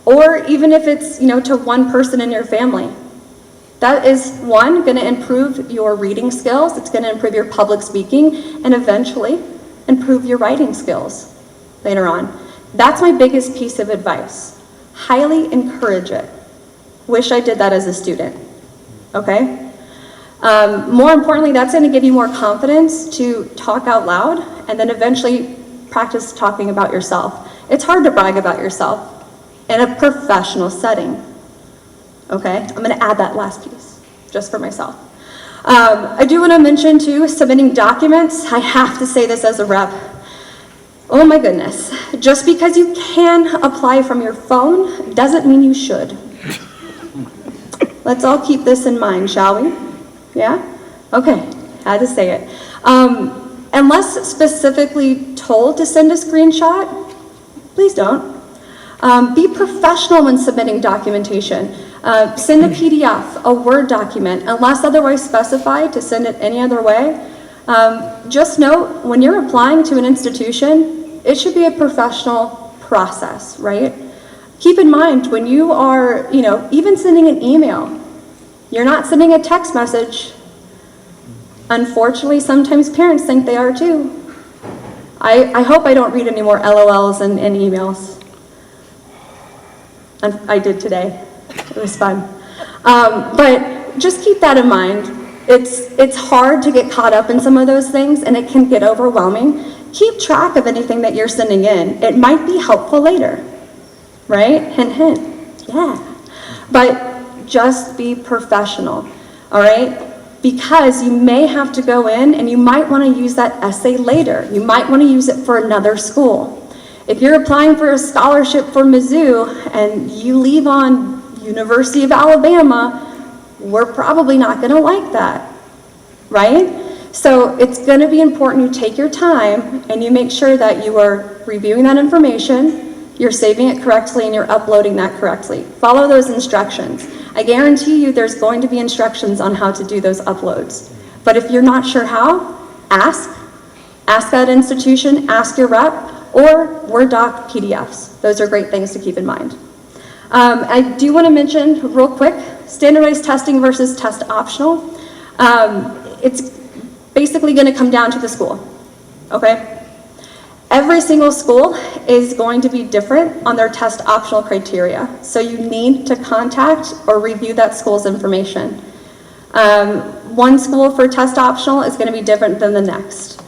Or even if it's, to one person in your family. That is, one, going to improve your reading skills, it's going to improve your public speaking, and eventually improve your writing skills later on. That's my biggest piece of advice. Highly encourage it. Wish I did that as a student, okay? More importantly, that's going to give you more confidence to talk out loud and then eventually practice talking about yourself. It's hard to brag about yourself in a professional setting, okay? I'm going to add that last piece just for myself. I do want to mention too, submitting documents. I have to say this as a rep. Oh my goodness. Just because you can apply from your phone doesn't mean you should. Let's all keep this in mind, shall we? Yeah? Okay, had to say it. Unless specifically told to send a screenshot, please don't. Be professional when submitting documentation. Send a PDF, a Word document, unless otherwise specified to send it any other way. Just note, when you're applying to an institution, it should be a professional process, right? Keep in mind, when you are, even sending an email, you're not sending a text message. Unfortunately, sometimes parents think they are too. I hope I don't read any more LOLs in emails. I did today. It was fun. But just keep that in mind. It's hard to get caught up in some of those things, and it can get overwhelming. Keep track of anything that you're sending in. It might be helpful later, right? Hint, hint. Yeah. But just be professional, all right? Because you may have to go in and you might want to use that essay later. You might want to use it for another school. If you're applying for a scholarship for Mizzou and you leave on University of Alabama, we're probably not going to like that, right? So it's going to be important you take your time and you make sure that you are reviewing that information, you're saving it correctly, and you're uploading that correctly. Follow those instructions. I guarantee you there's going to be instructions on how to do those uploads. But if you're not sure how, ask that institution, ask your rep, or Word doc PDFs. Those are great things to keep in mind. I do want to mention real quick, standardized testing versus test optional. It's basically going to come down to the school, okay? Every single school is going to be different on their test optional criteria, so you need to contact or review that school's information. One school for test optional is going to be different than the next.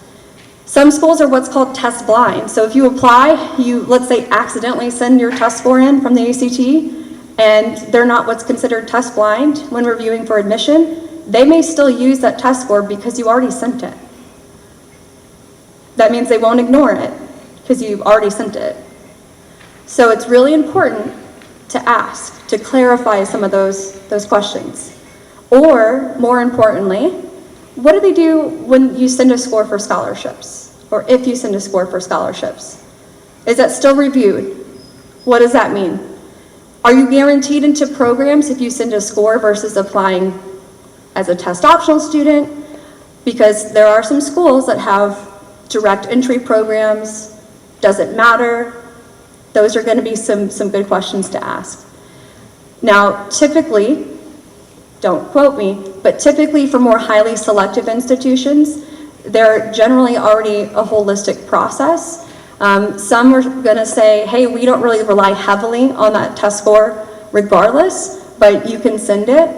Some schools are what's called test blind, so if you apply, you, let's say, accidentally send your test score in from the ACT, and they're not what's considered test blind when reviewing for admission, they may still use that test score because you already sent it. That means they won't ignore it because you've already sent it. So it's really important to ask, to clarify some of those questions. Or, more importantly, what do they do when you send a score for scholarships? Or if you send a score for scholarships? Is that still reviewed? What does that mean? Are you guaranteed into programs if you send a score versus applying as a test optional student? Because there are some schools that have direct entry programs. Does it matter? Those are going to be some good questions to ask. Now, typically, don't quote me, but typically for more highly selective institutions, they're generally already a holistic process. Some are going to say, hey, we don't really rely heavily on that test score regardless, but you can send it.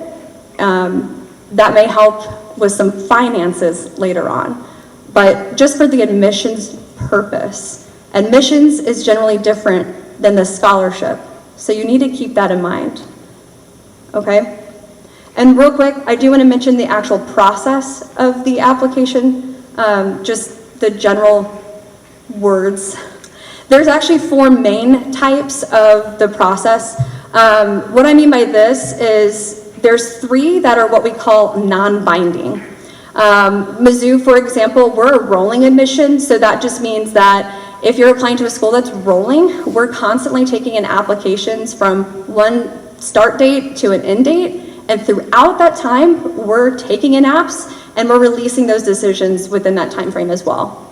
That may help with some finances later on. But just for the admissions purpose, admissions is generally different than the scholarship. So you need to keep that in mind, okay? And real quick, I do want to mention the actual process of the application, just the general words. There's actually 4 main types of the process. What I mean by this is there's 3 that are what we call non-binding. Mizzou, for example, we're a rolling admission, so that just means that if you're applying to a school that's rolling, we're constantly taking in applications from one start date to an end date, and throughout that time, we're taking in apps and we're releasing those decisions within that time frame as well.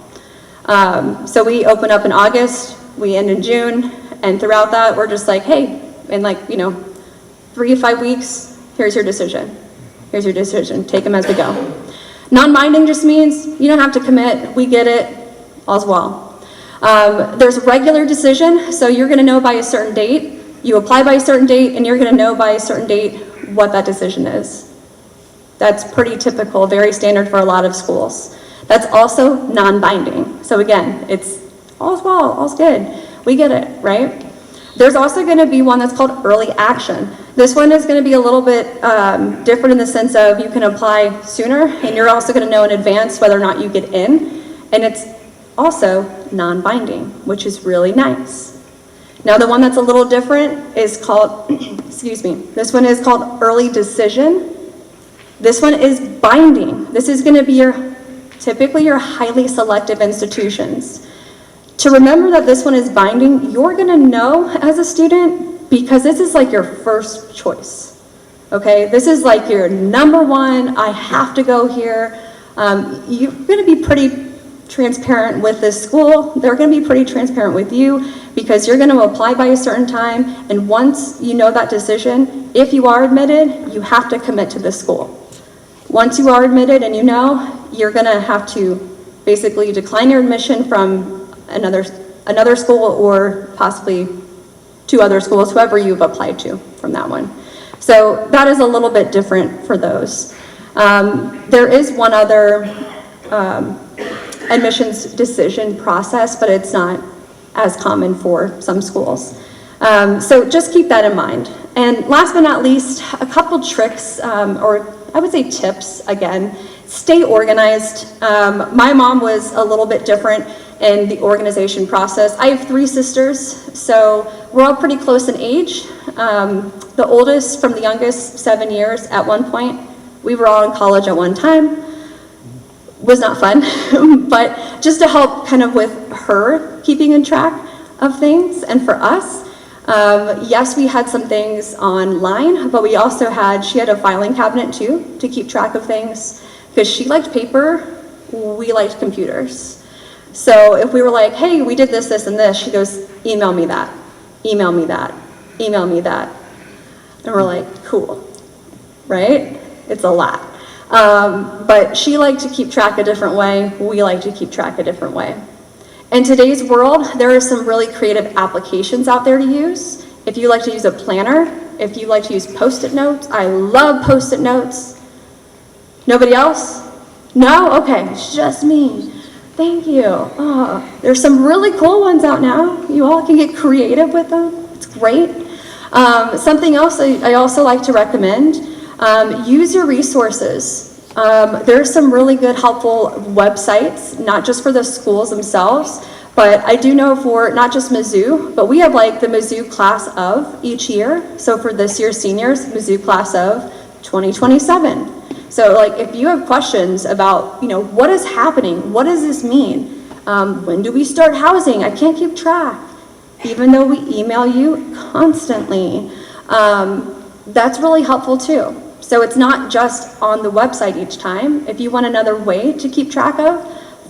So we open up in August, we end in June, and throughout that, we're just like, hey, in 3 to 5 weeks, here's your decision. Here's your decision, take them as we go. Non-binding just means you don't have to commit, we get it, all's well. There's regular decision, so you're gonna know by a certain date, you apply by a certain date, and you're gonna know by a certain date what that decision is. That's pretty typical, very standard for a lot of schools. That's also non-binding. So again, it's all's well, all's good. We get it, right? There's also gonna be one that's called early action. This one is gonna be a little bit different in the sense of you can apply sooner, and you're also gonna know in advance whether or not you get in, and it's also non-binding, which is really nice. Now the one that's a little different is called, excuse me, this one is called early decision. This one is binding. This is gonna be typically your highly selective institutions. To remember that this one is binding, you're gonna know as a student because this is like your first choice, okay? This is like your number one, I have to go here. You're gonna be pretty transparent with this school. They're gonna be pretty transparent with you because you're gonna apply by a certain time, and once you know that decision, if you are admitted, you have to commit to this school. Once you are admitted and you know, you're gonna have to basically decline your admission from another school or possibly 2 other schools, whoever you've applied to from that one. So that is a little bit different for those. There is one other admissions decision process, but it's not as common for some schools. So just keep that in mind. And last but not least, a couple tricks, or I would say tips again. Stay organized. My mom was a little bit different in the organization process. I have 3 sisters, so we're all pretty close in age. The oldest from the youngest, 7 years at one point. We were all in college at one time. Was not fun, but just to help kind of with her keeping in track of things, and for us, yes, we had some things online, but we also she had a filing cabinet too to keep track of things, because she liked paper, we liked computers. So if we were like, hey, we did this, this, and this, she goes, email me that, email me that, email me that. And we're like, cool, right? It's a lot. But she liked to keep track a different way, we like to keep track a different way. In today's world, there are some really creative applications out there to use. If you like to use a planner, if you like to use Post-it notes, I love Post-it notes. Nobody else? No? Okay, it's just me. Thank you. Oh, there's some really cool ones out now. You all can get creative with them. It's great. Something else I also like to recommend, use your resources. There's some really good, helpful websites, not just for the schools themselves, but I do know for not just Mizzou, but we have like the Mizzou class of each year. So for this year's seniors, Mizzou class of 2027. So like if you have questions about, what is happening? What does this mean? When do we start housing? I can't keep track. Even though we email you constantly. That's really helpful too. So it's not just on the website each time. If you want another way to keep track of,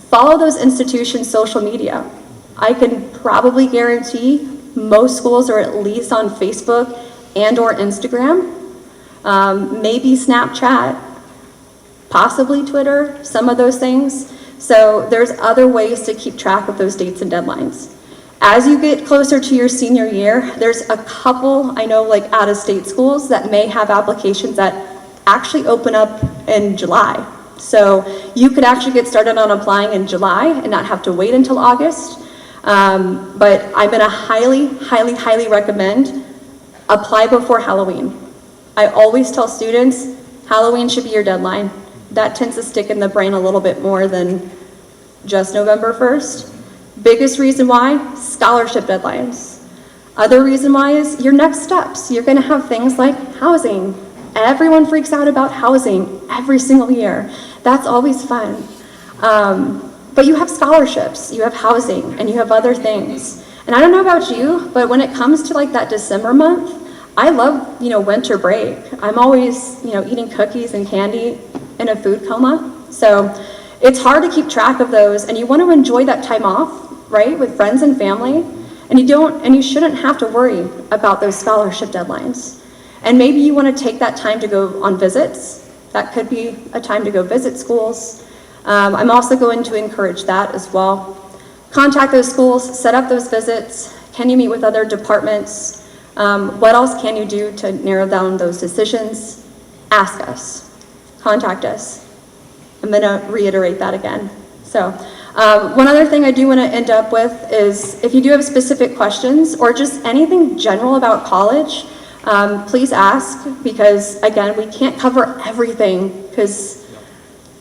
follow those institutions' social media. I can probably guarantee most schools are at least on Facebook and or Instagram, maybe Snapchat, possibly Twitter, some of those things. So there's other ways to keep track of those dates and deadlines. As you get closer to your senior year, there's a couple, I know like out-of-state schools that may have applications that actually open up in July. So you could actually get started on applying in July and not have to wait until August. But I'm gonna highly, highly, highly recommend apply before Halloween. I always tell students, Halloween should be your deadline. That tends to stick in the brain a little bit more than just November 1st. Biggest reason why, scholarship deadlines. Other reason why is your next steps. You're gonna have things like housing. Everyone freaks out about housing every single year. That's always fun. But you have scholarships, you have housing, and you have other things. And I don't know about you, but when it comes to like that December month, I love, winter break. I'm always, eating cookies and candy in a food coma. So it's hard to keep track of those, and you want to enjoy that time off, right, with friends and family. And you shouldn't have to worry about those scholarship deadlines. And maybe you want to take that time to go on visits. That could be a time to go visit schools. I'm also going to encourage that as well. contact those schools, set up those visits. Can you meet with other departments? What else can you do to narrow down those decisions? Ask us, contact us. I'm gonna reiterate that again. So, one other thing I do wanna end up with is if you do have specific questions or just anything general about college, please ask, because again, we can't cover everything, because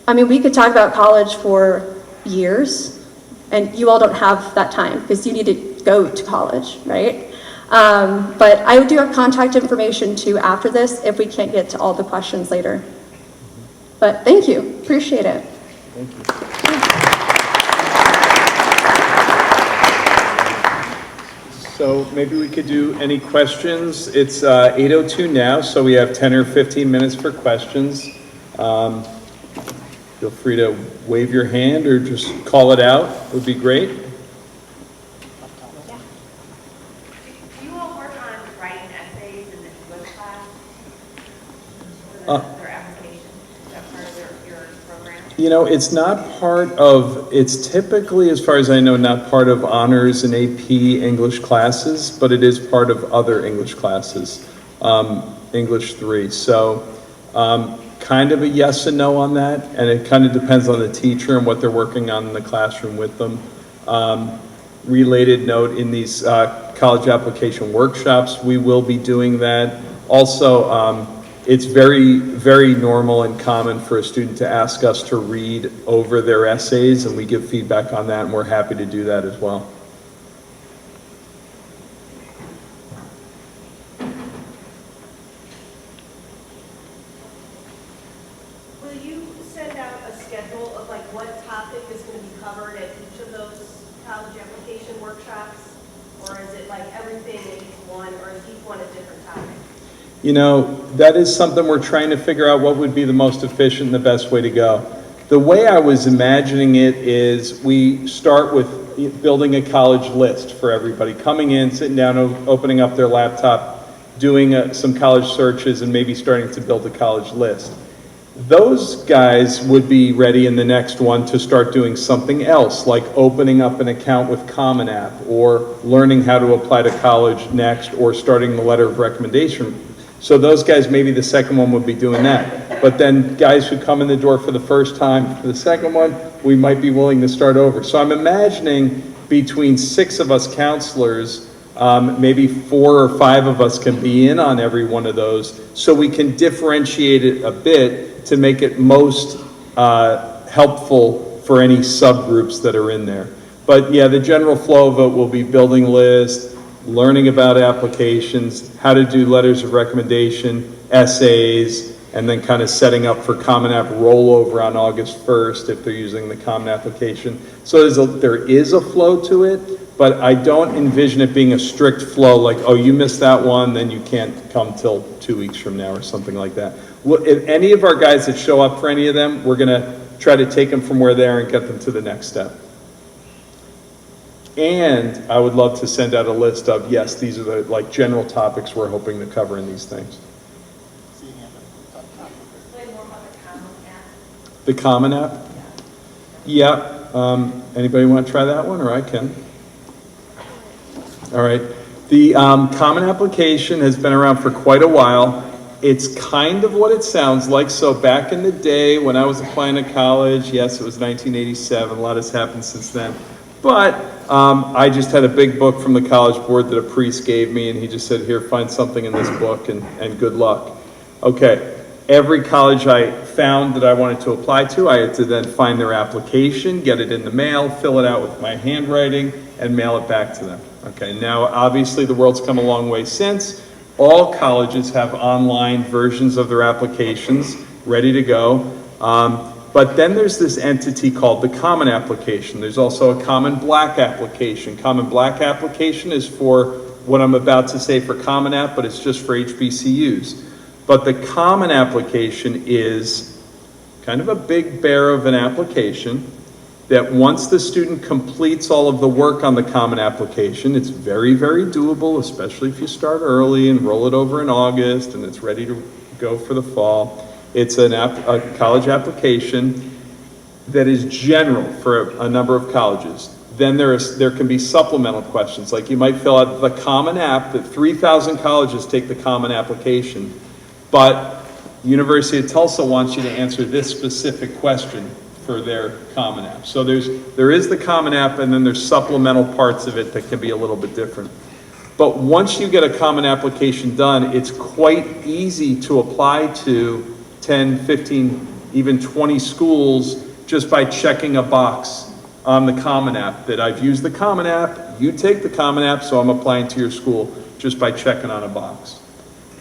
I mean, we could talk about college for years, and you all don't have that time because you need to go to college, right? But I do have contact information too after this if we can't get to all the questions later. But thank you, appreciate it. Thank you. So maybe we could do any questions. It's 8:02 now, so we have 10 or 15 minutes for questions. Feel free to wave your hand or just call it out, would be great. Do you all work on writing essays in the English class for their application? Is that part of your program? You know, it's not part of, it's typically, as far as I know, not part of honors and AP English classes, but it is part of other English classes, English 3. So, kind of a yes and no on that, and it kind of depends on the teacher and what they're working on in the classroom with them. Related note, in these college application workshops, we will be doing that. Also, it's very, very normal and common for a student to ask us to read over their essays, and we give feedback on that, and we're happy to do that as well. Will you send out a schedule of like what topic is going to be covered at each of those college application workshops? Or is it like everything in each one, or is each one a different topic? You know, that is something we're trying to figure out what would be the most efficient and the best way to go. The way I was imagining it is we start with building a college list for everybody, coming in, sitting down, opening up their laptop, doing some college searches, and maybe starting to build a college list. Those guys would be ready in the next one to start doing something else, like opening up an account with Common App, or learning how to apply to college next, or starting the letter of recommendation. So those guys, maybe the second one would be doing that. But then guys who come in the door for the first time for the second one, we might be willing to start over. So I'm imagining between 6 of us counselors, maybe 4 or 5 of us can be in on every one of those, so we can differentiate it a bit to make it most helpful for any subgroups that are in there. But yeah, the general flow of it will be building lists, learning about applications, how to do letters of recommendation, essays, and then kind of setting up for Common App rollover on August 1st if they're using the Common Application. So there is a flow to it, but I don't envision it being a strict flow like, oh, you missed that one, then you can't come till 2 weeks from now or something like that. Well, if any of our guys that show up for any of them, we're gonna try to take them from where they are and get them to the next step. And I would love to send out a list of, yes, these are the like general topics we're hoping to cover in these things. The Common App? Yeah. Anybody want to try that one, or I can? All right. The Common Application has been around for quite a while. It's kind of what it sounds like. So back in the day when I was applying to college, yes, it was 1987. A lot has happened since then. But I just had a big book from the College Board that a priest gave me, and he just said, here, find something in this book, and good luck. Okay, every college I found that I wanted to apply to, I had to then find their application, get it in the mail, fill it out with my handwriting, and mail it back to them. Okay, now obviously the world's come a long way since. All colleges have online versions of their applications ready to go. But then there's this entity called the Common Application. There's also a Common Black Application. Common Black Application is for what I'm about to say for Common App, but it's just for HBCUs. But the Common Application is kind of a big bear of an application that once the student completes all of the work on the Common Application, it's very, very doable, especially if you start early and roll it over in August and it's ready to go for the fall. It's a college application that is general for a number of colleges. Then there can be supplemental questions, like you might fill out the Common App, that 3,000 colleges take the Common Application, but University of Tulsa wants you to answer this specific question for their Common App. So there is the Common App, and then there's supplemental parts of it that can be a little bit different. But once you get a Common Application done, it's quite easy to apply to 10, 15, even 20 schools just by checking a box on the Common App, that I've used the Common App, you take the Common App, so I'm applying to your school just by checking on a box.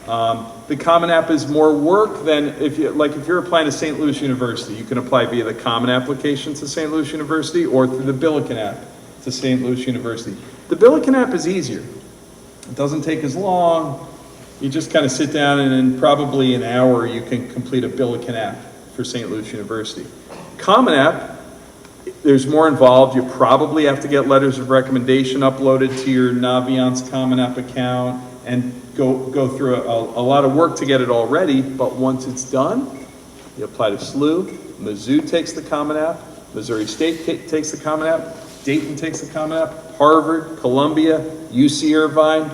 The Common App is more work than if you're applying to St. Louis University, you can apply via the Common Application to St. Louis University or through the Billiken app to St. Louis University. The Billiken app is easier. It doesn't take as long. You just kind of sit down and in probably an hour you can complete a Billiken app for St. Louis University. Common App, there's more involved. You probably have to get letters of recommendation uploaded to your Naviance Common App account and go through a lot of work to get it all ready, but once it's done, you apply to SLU. Mizzou takes the Common App, Missouri State takes the Common App, Dayton takes the Common App, Harvard, Columbia, UC Irvine,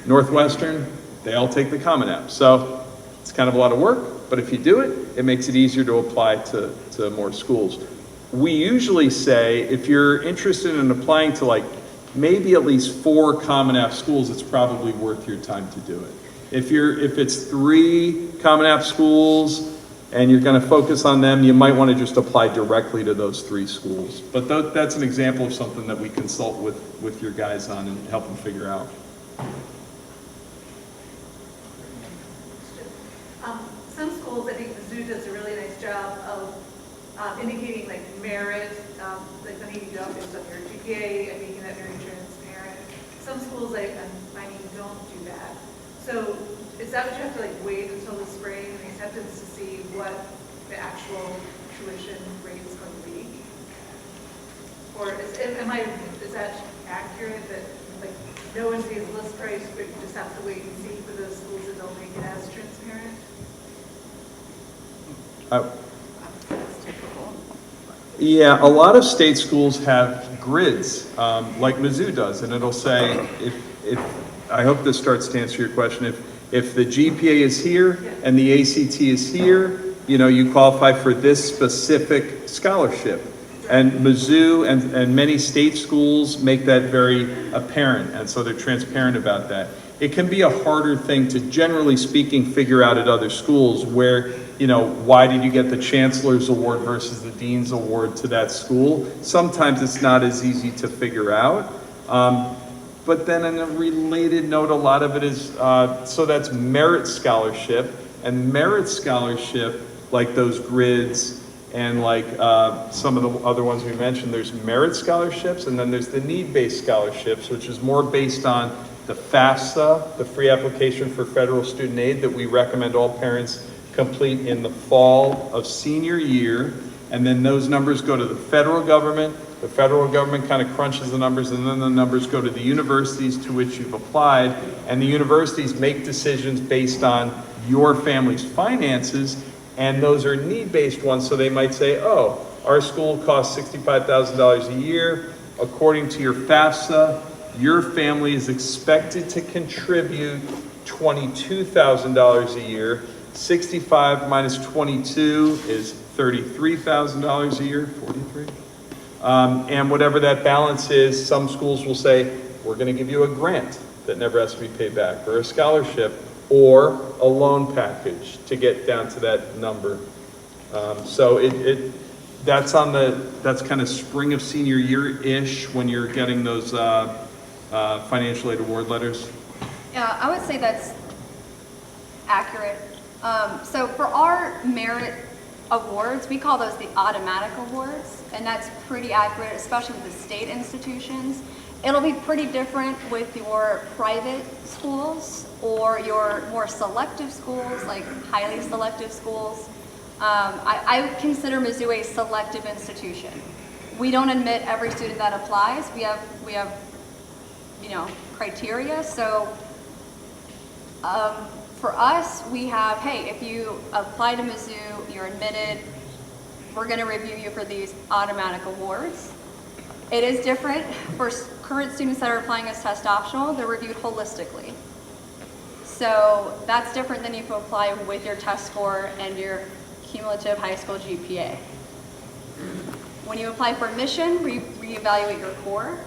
Northwestern, they all take the Common App. So it's kind of a lot of work, but if you do it, it makes it easier to apply to more schools. We usually say if you're interested in applying to maybe at least 4 Common App schools, it's probably worth your time to do it. If it's 3 Common App schools and you're going to focus on them, you might want to just apply directly to those 3 schools. But that's an example of something that we consult with your guys on and help them figure out. Some schools, I think Mizzou does a really nice job of indicating merit, when you go based on your GPA and making that very transparent. Some schools I'm finding don't do that. So is that what you have to wait until the spring and the acceptance to see what the actual tuition rate is going to be? Or is that accurate that no one pays list price, but you just have to wait and see for those schools that don't make it as transparent? Yeah, a lot of state schools have grids, like Mizzou does, and it'll say, I hope this starts to answer your question, if the GPA is here and the ACT is here, you qualify for this specific scholarship. And Mizzou and many state schools make that very apparent, and so they're transparent about that. It can be a harder thing to, generally speaking, figure out at other schools where, why did you get the Chancellor's Award versus the Dean's Award to that school? Sometimes it's not as easy to figure out. But then in a related note, a lot of it is, so that's merit scholarship, and merit scholarship, like those grids, and some of the other ones we mentioned, there's merit scholarships, and then there's the need-based scholarships, which is more based on the FAFSA, the free application for federal student aid, that we recommend all parents complete in the fall of senior year. And then those numbers go to the federal government. The federal government kind of crunches the numbers, and then the numbers go to the universities to which you've applied. And the universities make decisions based on your family's finances, and those are need-based ones. So they might say, oh, our school costs $65,000 a year. According to your FAFSA, your family is expected to contribute $22,000 a year. 65 minus 22 is $33,000 a year, 43. And whatever that balance is, some schools will say, we're going to give you a grant that never has to be paid back, or a scholarship, or a loan package to get down to that number. So that's kind of spring of senior year-ish when you're getting those financial aid award letters. Yeah, I would say that's accurate. So for our merit awards, we call those the automatic awards, and that's pretty accurate, especially with the state institutions. It'll be pretty different with your private schools or your more selective schools, like highly selective schools. I consider Mizzou a selective institution. We don't admit every student that applies. We have criteria. So for us, we have, hey, if you apply to Mizzou, you're admitted, we're going to review you for these automatic awards. It is different for current students that are applying as test optional. They're reviewed holistically. So that's different than if you apply with your test score and your cumulative high school GPA. When you apply for admission, we reevaluate your core,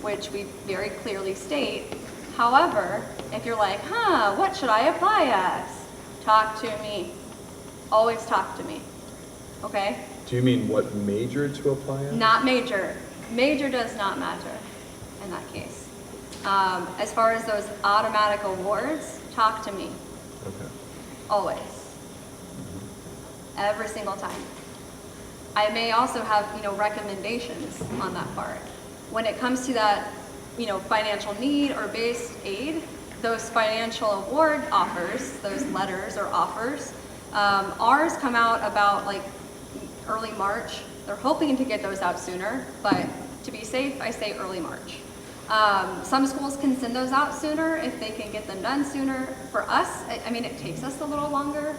which we very clearly state. However, if you're like, what should I apply as? Talk to me. Always talk to me. Okay? Do you mean what major to apply in? Not major. Major does not matter in that case. As far as those automatic awards, talk to me. Okay. Always. Every single time. I may also have, recommendations on that part. When it comes to that, financial need or based aid, those financial award offers, those letters or offers, ours come out about like early March. They're hoping to get those out sooner, but to be safe, I say early March. Some schools can send those out sooner if they can get them done sooner. For us, it takes us a little longer.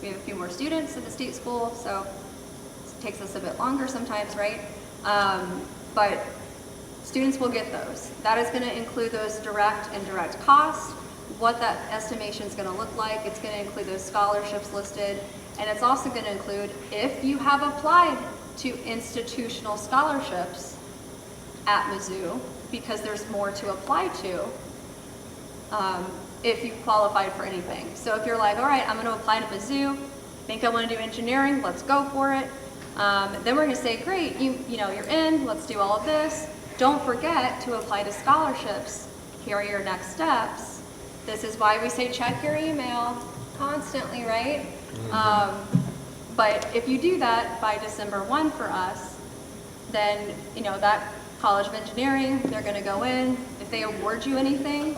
We have a few more students at the state school, so it takes us a bit longer sometimes, right? But students will get those. That is going to include those direct and indirect costs, what that estimation is going to look like. It's going to include those scholarships listed, and it's also going to include if you have applied to institutional scholarships at Mizzou, because there's more to apply to if you qualified for anything. So if you're like, all right, I'm going to apply to Mizzou, think I want to do engineering, let's go for it. Then we're going to say, great, you're in, let's do all of this. Don't forget to apply to scholarships. Here are your next steps. This is why we say check your email constantly, right? But if you do that by December 1 for us, then, that College of Engineering, they're going to go in. If they award you anything,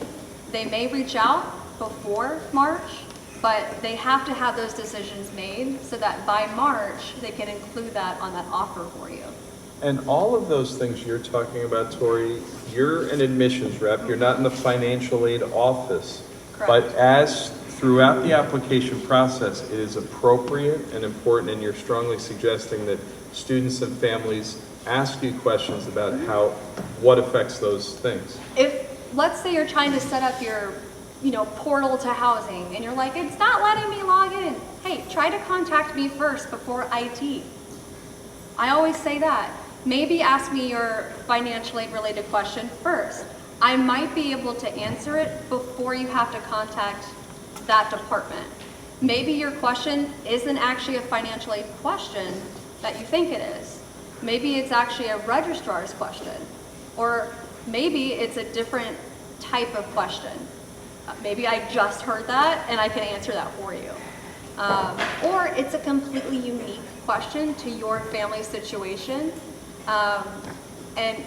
they may reach out before March, but they have to have those decisions made so that by March, they can include that on that offer for you. And all of those things you're talking about, Tori, you're an admissions rep, you're not in the financial aid office. Correct. But as throughout the application process, it is appropriate and important, and you're strongly suggesting that students and families ask you questions about what affects those things. If, let's say you're trying to set up your, portal to housing, and you're like, it's not letting me log in. Hey, try to contact me first before IT. I always say that. Maybe ask me your financial aid related question first. I might be able to answer it before you have to contact that department. Maybe your question isn't actually a financial aid question that you think it is. Maybe it's actually a registrar's question, or maybe it's a different type of question. Maybe I just heard that and I can answer that for you. Or it's a completely unique question to your family situation. And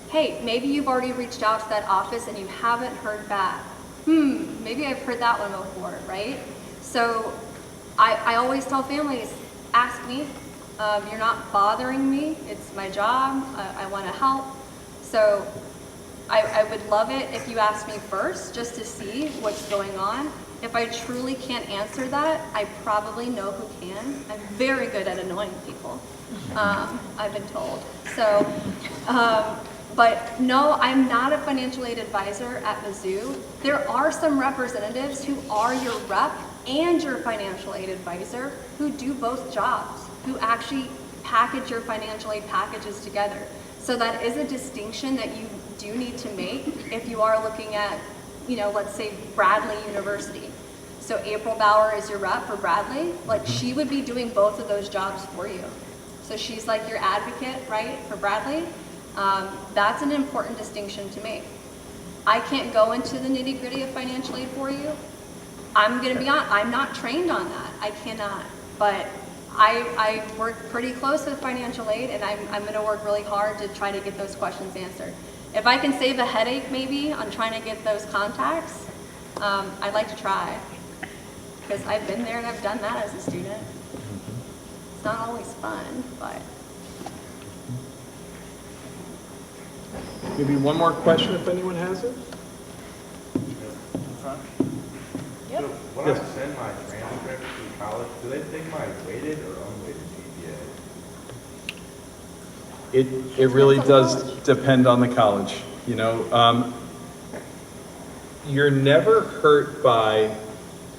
hey, maybe you've already reached out to that office and you haven't heard back. Maybe I've heard that one before, right? So I always tell families, ask me. You're not bothering me. It's my job. I want to help. So I would love it if you asked me first just to see what's going on. If I truly can't answer that, I probably know who can. I'm very good at annoying people, I've been told. So, but no, I'm not a financial aid advisor at Mizzou. There are some representatives who are your rep and your financial aid advisor who do both jobs, who actually package your financial aid packages together. So that is a distinction that you do need to make if you are looking at, let's say Bradley University. So April Bauer is your rep for Bradley. Like, she would be doing both of those jobs for you. So she's like your advocate, right, for Bradley. That's an important distinction to make. I can't go into the nitty-gritty of financial aid for you. I'm going to be honest, I'm not trained on that. I cannot. But I work pretty close with financial aid, and I'm going to work really hard to try to get those questions answered. If I can save a headache maybe on trying to get those contacts, I'd like to try. Because I've been there and I've done that as a student. It's not always fun, but. Maybe one more question if anyone has it? Yep. So when I send my transcript to college, do they take my weighted or unweighted GPA? It really does depend on the college, you know. You're never hurt by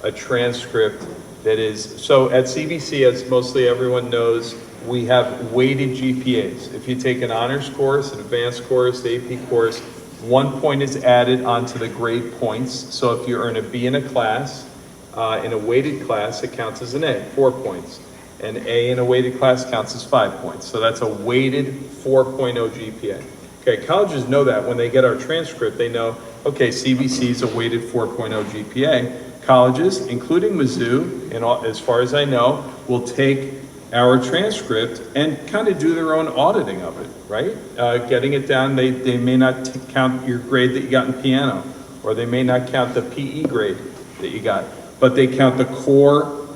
a transcript that is, so at CBC, as mostly everyone knows, we have weighted GPAs. If you take an honors course, an advanced course, the AP course, 1 point is added onto the grade points. So if you earn a B in a class, in a weighted class, it counts as an A, 4 points. An A in a weighted class counts as 5 points. So that's a weighted 4.0 GPA. Okay, colleges know that. When they get our transcript, they know, okay, CBC is a weighted 4.0 GPA. Colleges, including Mizzou, and as far as I know, will take our transcript and kind of do their own auditing of it, right? Getting it down, they may not count your grade that you got in piano, or they may not count the PE grade that you got, but they count the core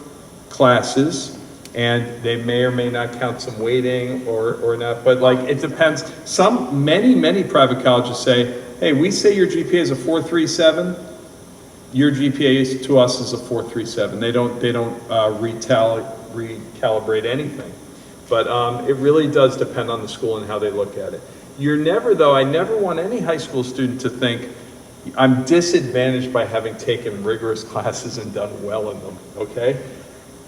classes, and they may or may not count some weighting or not, but like it depends. Many private colleges say, hey, we say your GPA is a 4.37, your GPA to us is a 4.37. They don't recalibrate anything. But it really does depend on the school and how they look at it. You're never, though, I never want any high school student to think, I'm disadvantaged by having taken rigorous classes and done well in them, okay?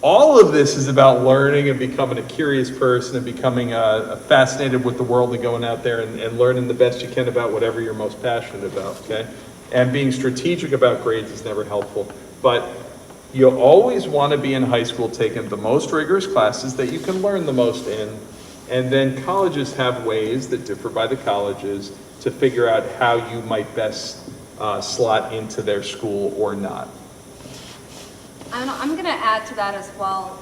All of this is about learning and becoming a curious person and becoming fascinated with the world and going out there and learning the best you can about whatever you're most passionate about, okay? And being strategic about grades is never helpful. But you always want to be in high school taking the most rigorous classes that you can learn the most in. And then colleges have ways that differ by the colleges to figure out how you might best slot into their school or not. I'm going to add to that as well.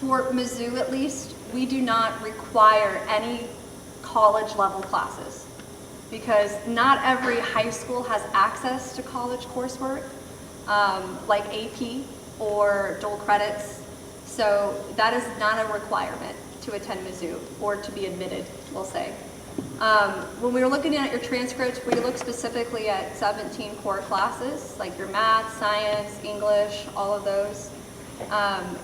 For Mizzou, at least, we do not require any college level classes because not every high school has access to college coursework, like AP or dual credits. So that is not a requirement to attend Mizzou or to be admitted, we'll say. When we were looking at your transcripts, we looked specifically at 17 core classes, like your math, science, English, all of those.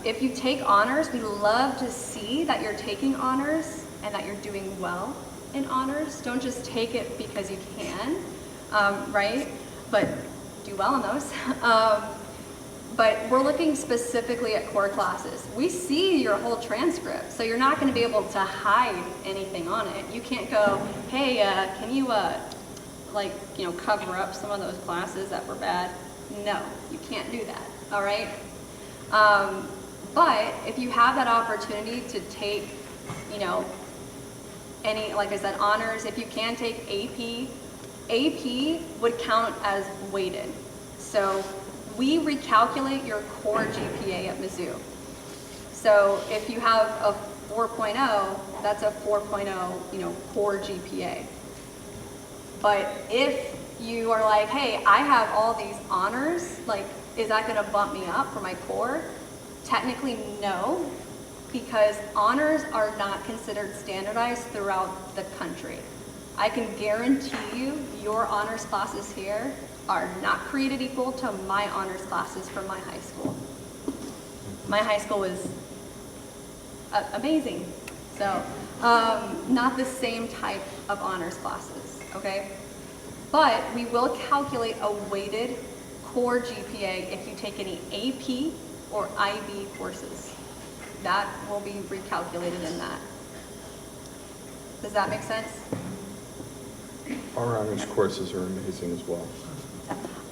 If you take honors, we love to see that you're taking honors and that you're doing well in honors. Don't just take it because you can, right? But do well in those. But we're looking specifically at core classes. We see your whole transcript, so you're not going to be able to hide anything on it. You can't go, hey, can you, cover up some of those classes that were bad? No, you can't do that, all right? But if you have that opportunity to take, any, like I said, honors, if you can take AP would count as weighted. So we recalculate your core GPA at Mizzou. So if you have a 4.0, that's a 4.0, core GPA. But if you are like, hey, I have all these honors, like, is that gonna bump me up for my core? Technically, no, because honors are not considered standardized throughout the country. I can guarantee you your honors classes here are not created equal to my honors classes from my high school. My high school was amazing. So, not the same type of honors classes, okay? But we will calculate a weighted core GPA if you take any AP or IB courses. That will be recalculated in that. Does that make sense? Our honors courses are amazing as well.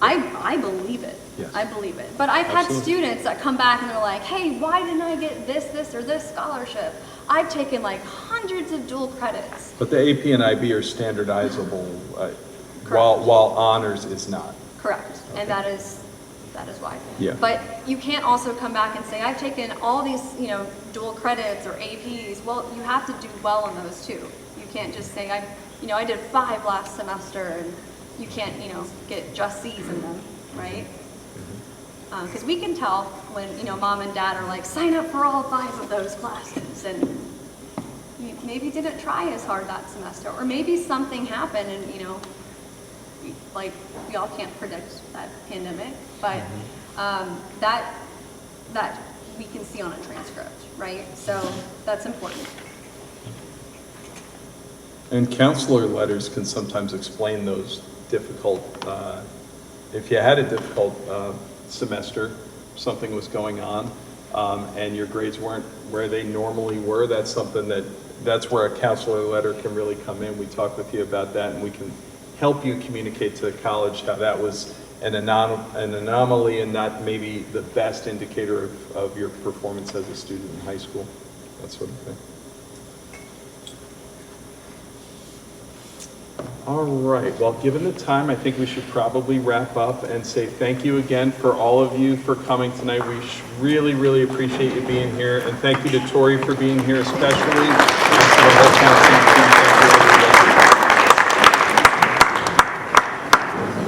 I believe it. Yes. I believe it. But I've had Absolutely. students that come back and they're like, hey, why didn't I get this, or this scholarship? I've taken like hundreds of dual credits. But the AP and IB are standardizable, while honors is not. Correct. Okay. And that is why. Yeah. But you can't also come back and say, I've taken all these, dual credits or APs. Well, you have to do well in those too. You can't just say, I did 5 last semester, and you can't, get just C's in them, right? Because we can tell when, mom and dad are like, sign up for all 5 of those classes, and you maybe didn't try as hard that semester, or maybe something happened and, we all can't predict that pandemic, but that we can see on a transcript, right? So that's important. And counselor letters can sometimes explain those difficult, if you had a difficult semester, something was going on, and your grades weren't where they normally were, that's where a counselor letter can really come in. We talk with you about that, and we can help you communicate to the college how that was an anomaly and not maybe the best indicator of your performance as a student in high school, that sort of thing. All right, well, given the time, I think we should probably wrap up and say thank you again for all of you for coming tonight. We really, really appreciate you being here. And thank you to Tori for being here especially, and to the whole counseling team.